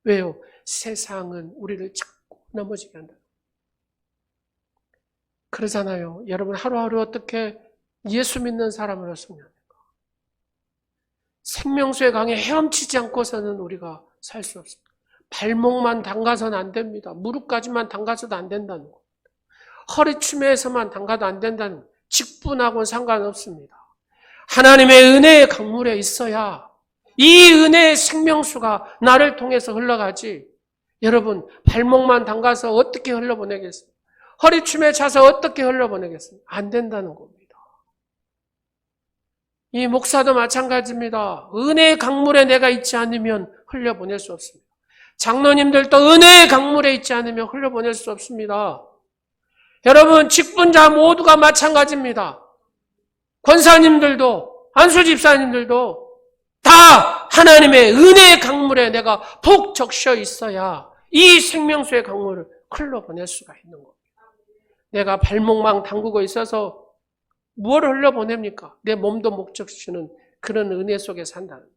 왜요? 세상은 우리를 자꾸 넘어지게 한다. 그러잖아요. 여러분 하루하루 어떻게 예수 믿는 사람으로 승리합니까? 생명수의 강에 헤엄치지 않고서는 우리가 살 수 없습니다. 발목만 담가서는 안 됩니다. 무릎까지만 담가서도 안 된다는 겁니다. 허리춤에서만 담가도 안 된다는 겁니다. 직분하고는 상관없습니다. 하나님의 은혜의 강물에 있어야 이 은혜의 생명수가 나를 통해서 흘러가지. 여러분 발목만 담가서 어떻게 흘러보내겠습니까? 허리춤에 차서 어떻게 흘러보내겠습니까? 안 된다는 겁니다. 이 목사도 마찬가지입니다. 은혜의 강물에 내가 있지 않으면 흘려보낼 수 없습니다. 장로님들도 은혜의 강물에 있지 않으면 흘려보낼 수 없습니다. 여러분 직분자 모두가 마찬가지입니다. 권사님들도 안수 집사님들도 다 하나님의 은혜의 강물에 내가 푹 적셔 있어야 이 생명수의 강물을 흘려보낼 수가 있는 겁니다. 내가 발목만 담그고 있어서 무엇을 흘려보냅니까? 내 몸도 목적시는 그런 은혜 속에 산다는데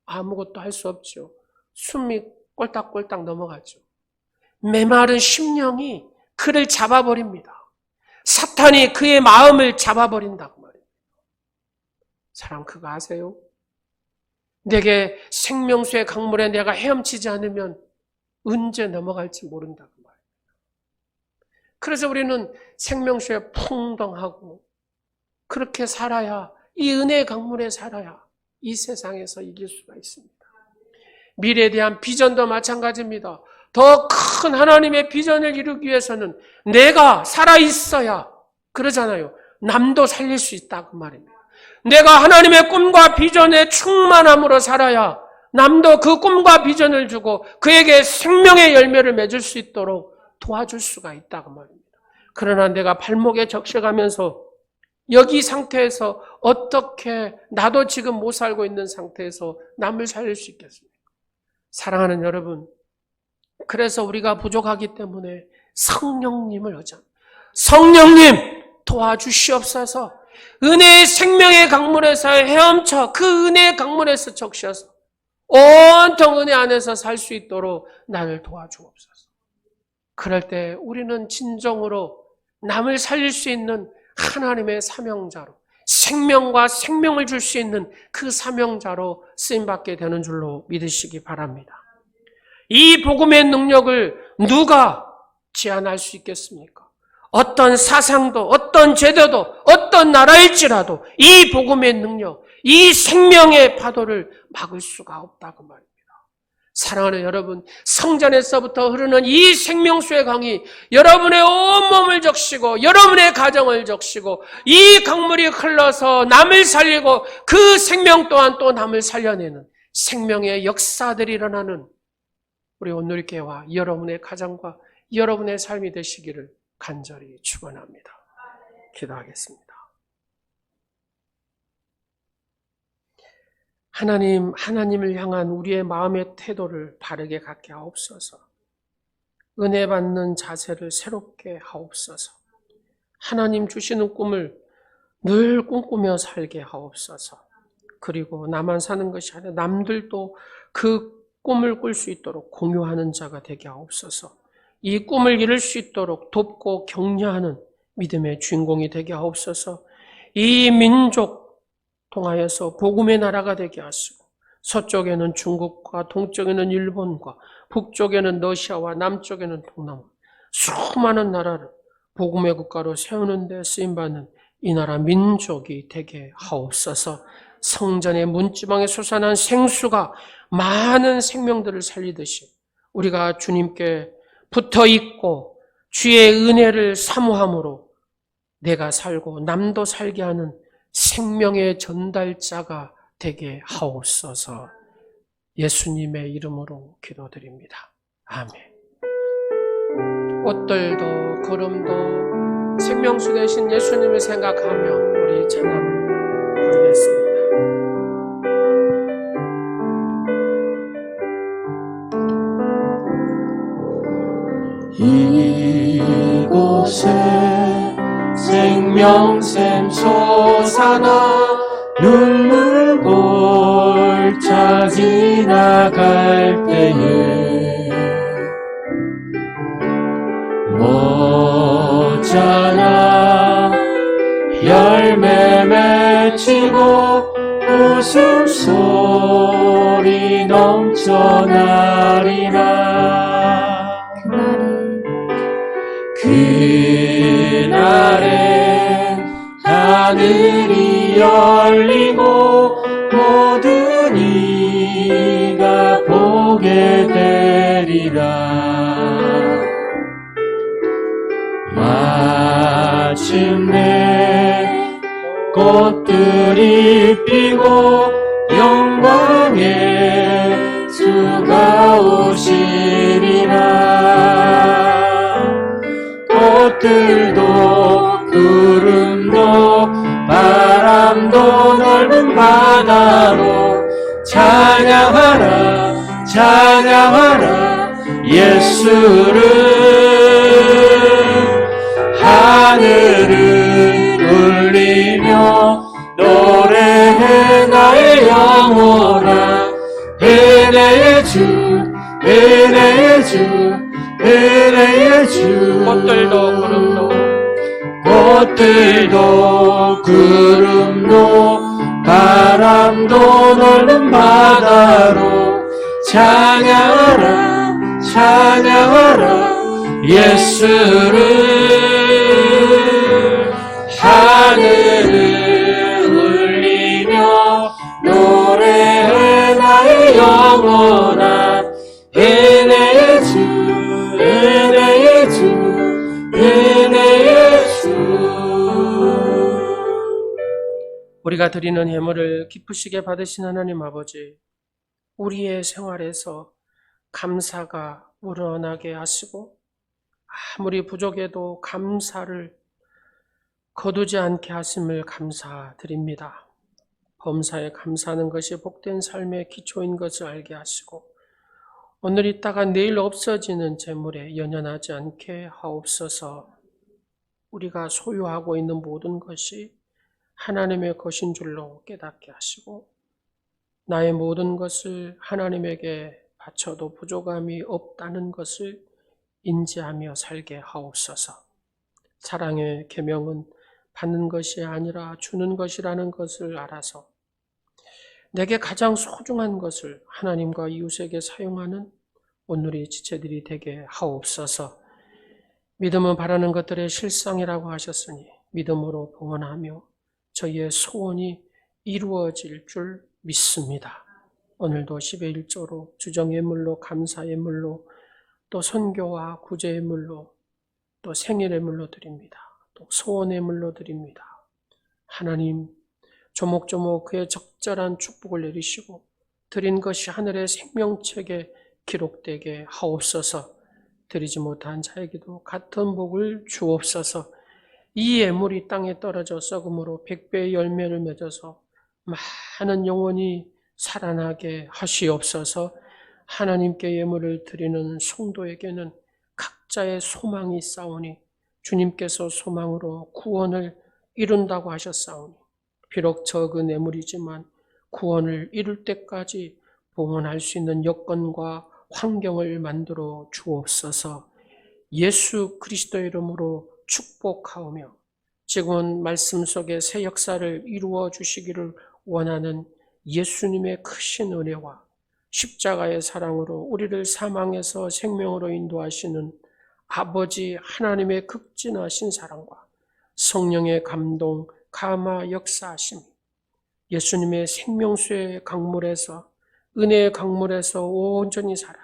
아무것도 할 수 없죠. 숨이 꼴딱꼴딱 넘어가죠. 메마른 심령이 그를 잡아버립니다. 사탄이 그의 마음을 잡아버린다고 말입니다. 사람 그거 아세요? 내게 생명수의 강물에 내가 헤엄치지 않으면 언제 넘어갈지 모른다고 말입니다. 그래서 우리는 생명수에 풍덩하고 그렇게 살아야 이 은혜의 강물에 살아야 이 세상에서 이길 수가 있습니다. 미래에 대한 비전도 마찬가지입니다. 더 큰 하나님의 비전을 이루기 위해서는 내가 살아있어야 그러잖아요. 남도 살릴 수 있다고 말입니다. 내가 하나님의 꿈과 비전에 충만함으로 살아야 남도 그 꿈과 비전을 주고 그에게 생명의 열매를 맺을 수 있도록 도와줄 수가 있다고 말입니다. 그러나 내가 발목에 적셔가면서 여기 상태에서 어떻게 나도 지금 못 살고 있는 상태에서 남을 살릴 수 있겠습니까? 사랑하는 여러분, 그래서 우리가 부족하기 때문에 성령님을 의지합니다. 성령님 도와주시옵소서. 은혜의 생명의 강물에서 헤엄쳐 그 은혜의 강물에서 적셔서 온통 은혜 안에서 살 수 있도록 나를 도와주옵소서. 그럴 때 우리는 진정으로 남을 살릴 수 있는 하나님의 사명자로 생명과 생명을 줄 수 있는 그 사명자로 쓰임받게 되는 줄로 믿으시기 바랍니다. 이 복음의 능력을 누가 제한할 수 있겠습니까? 어떤 사상도 어떤 제도도 어떤 나라일지라도 이 복음의 능력, 이 생명의 파도를 막을 수가 없다고 말입니다. 사랑하는 여러분, 성전에서부터 흐르는 이 생명수의 강이 여러분의 온몸을 적시고 여러분의 가정을 적시고 이 강물이 흘러서 남을 살리고 그 생명 또한 또 남을 살려내는 생명의 역사들이 일어나는 우리 온누리교회와 여러분의 가정과 여러분의 삶이 되시기를 간절히 축원합니다. 기도하겠습니다. 하나님을 향한 우리의 마음의 태도를 바르게 갖게 하옵소서. 은혜 받는 자세를 새롭게 하옵소서. 하나님 주시는 꿈을 늘 꿈꾸며 살게 하옵소서. 그리고 나만 사는 것이 아니라 남들도 그 꿈을 꿀 수 있도록 공유하는 자가 되게 하옵소서. 이 꿈을 이룰 수 있도록 돕고 격려하는 믿음의 주인공이 되게 하옵소서. 이 민족 통하여서 복음의 나라가 되게 하시고 서쪽에는 중국과 동쪽에는 일본과 북쪽에는 러시아와 남쪽에는 동남아 수많은 나라를 복음의 국가로 세우는 데 쓰임받는 이 나라 민족이 되게 하옵소서. 성전의 문지방에 솟아난 생수가 많은 생명들을 살리듯이 우리가 주님께 붙어있고 주의 은혜를 사모함으로 내가 살고 남도 살게 하는 생명의 전달자가 되게 하옵소서. 예수님의 이름으로 기도드립니다. 아멘. 꽃들도 구름도 생명수 되신 예수님을 생각하며 우리 찬양을 부르겠습니다. 이곳에 생명샘 솟아나 눈물 골짜 지나갈 때에 모자라 열매 맺히고 웃음소리 넘쳐나리라. 그날에 하늘이 열리고 모든 이가 보게 되리라. 마침내 꽃들이 피고 영광의 주가 오시리라. 꽃들도 구름도 바람도 넓은 바다로 찬양하라 찬양하라 예수를. 하늘을 울리며 노래해 나의 영혼아. 은혜의 주 은혜의 주 은혜의 주. 꽃들도 구름도 바람도 넓은 바다로 찬양하라 찬양하라 예수를. 하늘을 울리며 노래해 나의 영혼아. 은혜의 주 은혜의 주 은혜의 주. 우리가 드리는 예물을 기쁘시게 받으신 하나님 아버지, 우리의 생활에서 감사가 우러나게 하시고 아무리 부족해도 감사를 거두지 않게 하심을 감사드립니다. 범사에 감사하는 것이 복된 삶의 기초인 것을 알게 하시고 오늘 있다가 내일 없어지는 재물에 연연하지 않게 하옵소서. 우리가 소유하고 있는 모든 것이 하나님의 것인 줄로 깨닫게 하시고 나의 모든 것을 하나님에게 바쳐도 부족함이 없다는 것을 인지하며 살게 하옵소서. 사랑의 계명은 받는 것이 아니라 주는 것이라는 것을 알아서 내게 가장 소중한 것을 하나님과 이웃에게 사용하는 오늘의 지체들이 되게 하옵소서. 믿음은 바라는 것들의 실상이라고 하셨으니 믿음으로 봉헌하며 저희의 소원이 이루어질 줄 믿습니다. 오늘도 10의 1조로 주정예물로 감사예물로 또 선교와 구제예물로 또 생일예물로 드립니다. 또 소원예물로 드립니다. 하나님 조목조목 그의 적절한 축복을 내리시고 드린 것이 하늘의 생명책에 기록되게 하옵소서. 드리지 못한 자에게도 같은 복을 주옵소서. 이 예물이 땅에 떨어져 썩음으로 100배의 열매를 맺어서 많은 영혼이 살아나게 하시옵소서. 하나님께 예물을 드리는 성도에게는 각자의 소망이 있사오니 주님께서 소망으로 구원을 이룬다고 하셨사오니 비록 적은 예물이지만 구원을 이룰 때까지 봉헌할 수 있는 여건과 환경을 만들어 주옵소서. 예수 그리스도의 이름으로 축복하오며 지금은 말씀 속에 새 역사를 이루어 주시기를 원하는 예수님의 크신 은혜와 십자가의 사랑으로 우리를 사망에서 생명으로 인도하시는 아버지 하나님의 극진하신 사랑과 성령의 감동, 감화 역사하심이 예수님의 생명수의 강물에서 은혜의 강물에서 온전히 살아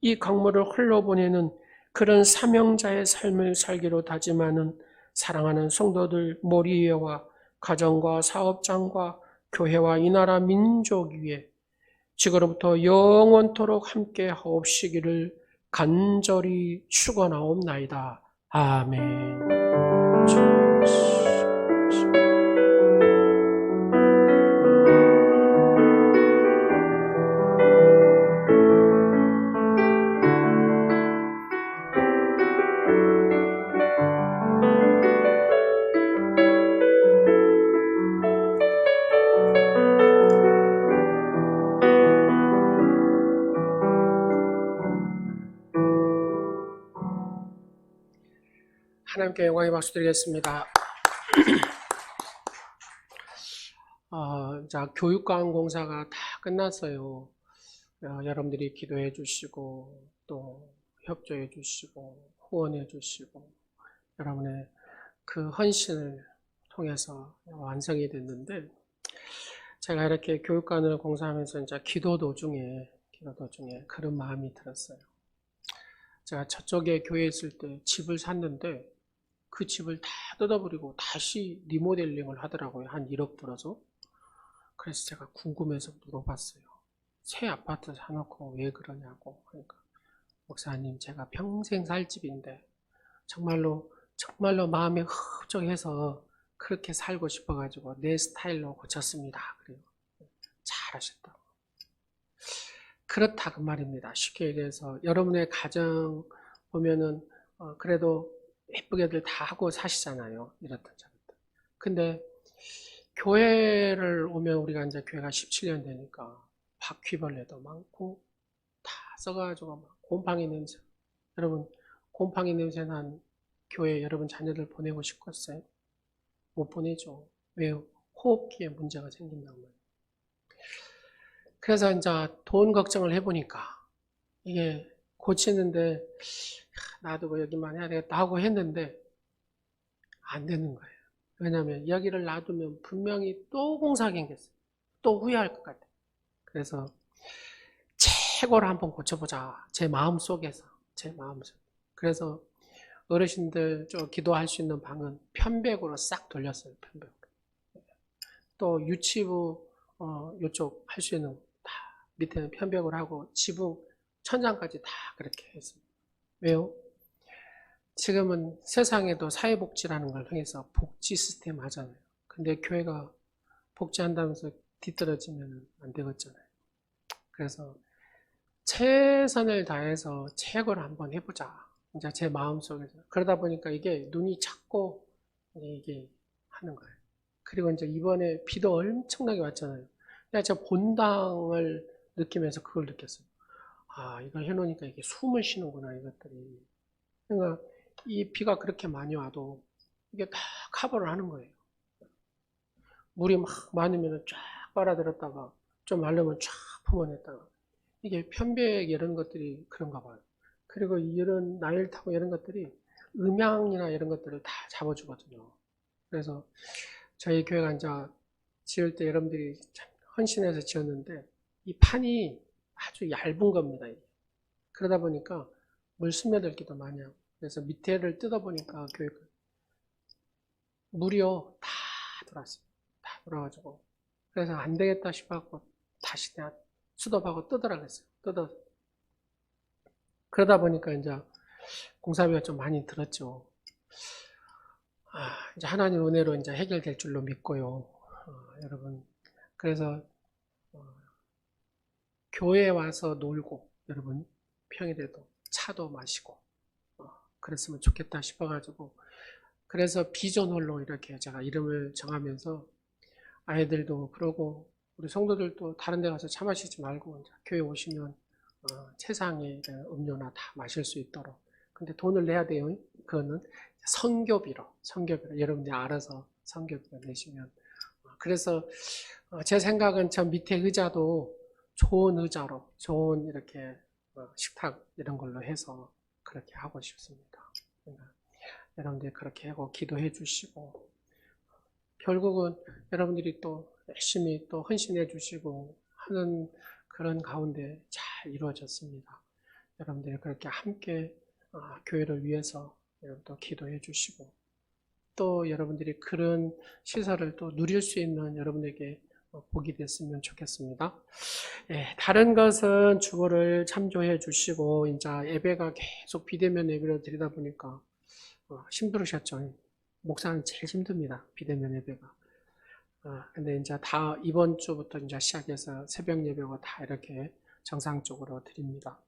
이 강물을 흘러보내는 그런 사명자의 삶을 살기로 다짐하는 사랑하는 성도들 모리에와 가정과 사업장과 교회와 이 나라 민족 위에 지금부터 영원토록 함께 하옵시기를 간절히 축원하옵나이다. 아멘. 하나님께 영광의 박수 드리겠습니다. 자, 교육과학공사가 다 끝났어요. 여러분들이 기도해 주시고 또 협조해 주시고 후원해 주시고 여러분의 그 헌신을 통해서 완성이 됐는데 제가 이렇게 교육관을 공사하면서 이제 기도 도중에 그런 마음이 들었어요. 제가 저쪽에 교회에 있을 때 집을 샀는데 그 집을 다 뜯어버리고 다시 리모델링을 하더라고요. 한 1억 들어서. 그래서 제가 궁금해서 물어봤어요. 새 아파트 사놓고 왜 그러냐고. 그러니까 목사님 제가 평생 살 집인데 정말로 마음에 흡족해서 그렇게 살고 싶어가지고 내 스타일로 고쳤습니다. 그래요. 잘하셨다고. 그렇다 그 말입니다. 쉽게 얘기해서 여러분의 가정 보면은 그래도 예쁘게들 다 하고 사시잖아요. 이렇다 저렇다. 근데 교회를 오면 우리가 이제 교회가 17년 되니까 바퀴벌레도 많고 다 써가지고 막 곰팡이 냄새. 여러분 곰팡이 냄새 난 교회 여러분 자녀들 보내고 싶겠어요? 못 보내죠. 왜요? 호흡기에 문제가 생긴단 말이에요. 그래서 이제 돈 걱정을 해보니까 이게 고치는데 나도 뭐 여기만 해야 되겠다 하고 했는데 안 되는 거예요. 왜냐하면 여기를 놔두면 분명히 또 공사가 생겼어요. 또 후회할 것 같아요. 그래서 최고로 한번 고쳐보자. 제 마음속에서. 그래서 어르신들 기도할 수 있는 방은 편백으로 싹 돌렸어요. 편백으로. 또 유치부 이쪽 할 수 있는 다 밑에는 편백으로 하고 지붕 천장까지 다 그렇게 했습니다. 왜요? 지금은 세상에도 사회복지라는 걸 통해서 복지 시스템 하잖아요. 근데 교회가 복지한다면서 뒤떨어지면 안 되겠잖아요. 그래서 최선을 다해서 최고를 한번 해보자. 이제 제 마음속에서. 그러다 보니까 이게 눈이 작고 이게 하는 거예요. 그리고 이제 이번에 비도 엄청나게 왔잖아요. 내가 저 본당을 느끼면서 그걸 느꼈어요. 아, 이걸 해놓으니까 이게 숨을 쉬는구나, 이것들이. 그러니까 이 비가 그렇게 많이 와도 이게 다 커버를 하는 거예요. 물이 막 많으면 쫙 빨아들였다가 좀 마르면 쫙 품어냈다가 이게 편백 이런 것들이 그런가 봐요. 그리고 이런 나일 타고 이런 것들이 음향이나 이런 것들을 다 잡아주거든요. 그래서 저희 교회가 이제 지을 때 여러분들이 참 헌신해서 지었는데 이 판이 아주 얇은 겁니다. 그러다 보니까 물 스며들기도 많이 하고. 그래서 밑에를 뜯어보니까 교회가 물이요 다 돌았어요. 다 돌아가지고. 그래서 안 되겠다 싶어갖고 다시 내가 수도하고 뜯으라 그랬어요. 뜯어. 그러다 보니까 이제 공사비가 좀 많이 들었죠. 이제 하나님 은혜로 이제 해결될 줄로 믿고요. 여러분. 그래서 교회에 와서 놀고, 여러분 평일에도 차도 마시고 그랬으면 좋겠다 싶어가지고, 그래서 비전홀로 이렇게 제가 이름을 정하면서 아이들도 그러고 우리 성도들도 다른 데 가서 차 마시지 말고 이제 교회 오시면 세상의 음료나 다 마실 수 있도록. 근데 돈을 내야 돼요. 그거는 선교비로 여러분들이 알아서 선교비로 내시면. 그래서 제 생각은 저 밑에 의자도 좋은 의자로, 좋은 이렇게 식탁 이런 걸로 해서 그렇게 하고 싶습니다. 그러니까 여러분들이 그렇게 하고 기도해 주시고, 결국은 여러분들이 또 열심히 또 헌신해 주시고 하는 그런 가운데 잘 이루어졌습니다. 여러분들이 그렇게 함께 교회를 위해서 또 기도해 주시고, 또 여러분들이 그런 시설을 또 누릴 수 있는 여러분에게 복이 됐으면 좋겠습니다. 다른 것은 주보를 참조해 주시고, 이제 예배가 계속 비대면 예배를 드리다 보니까 힘들으셨죠. 목사는 제일 힘듭니다. 비대면 예배가. 근데 이제 다 이번 주부터 이제 시작해서 새벽 예배가 다 이렇게 정상적으로 드립니다.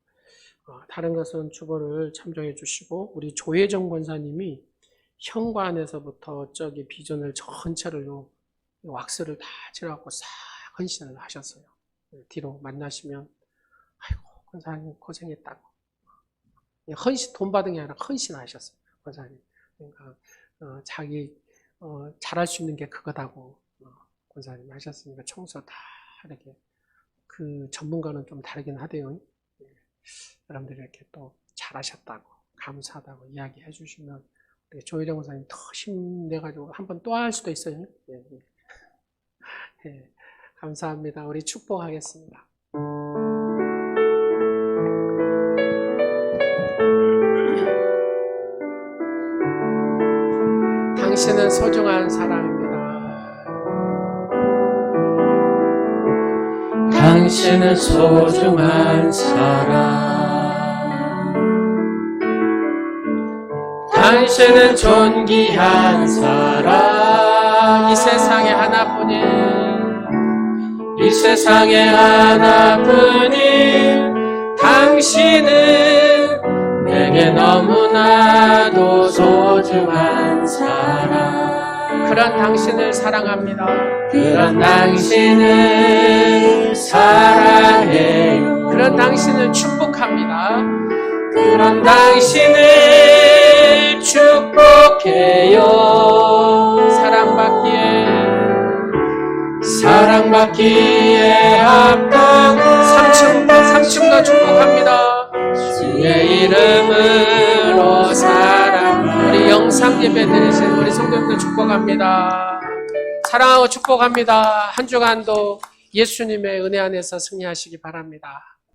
다른 것은 주보를 참조해 주시고, 우리 조혜정 권사님이 현관에서부터 저기 비전을 전체를요 왁스를 다 칠하고 싹 헌신을 하셨어요. 뒤로 만나시면 아이고 권사님 고생했다고. 헌신, 돈 받은 게 아니라 헌신하셨어요. 권사님. 그러니까 자기 잘할 수 있는 게 그거다고 권사님 하셨으니까 청소 다 이렇게. 그 전문가는 좀 다르긴 하대요. 여러분들이 이렇게 또 잘하셨다고 감사하다고 이야기해 주시면 우리 조혜정 권사님 더 힘내가지고 한 번 또 할 수도 있어요. 감사합니다. 우리 축복하겠습니다. 당신은 소중한 사람입니다. 당신은 소중한 사람, 당신은 존귀한 사람, 이 세상에 하나뿐인, 이 세상에 하나뿐인 당신은 내게 너무나도 소중한 사람. 그런 당신을 사랑합니다. 그런 당신을 사랑해요. 그런 당신을 축복합니다. 그런 당신을 축복해요. 사랑받기에 합당한 삼층도 축복합니다. 주의 이름으로 사랑하는 우리 영상 예배 드리신 우리 성도님들 축복합니다. 사랑하고 축복합니다. 한 주간도 예수님의 은혜 안에서 승리하시기 바랍니다.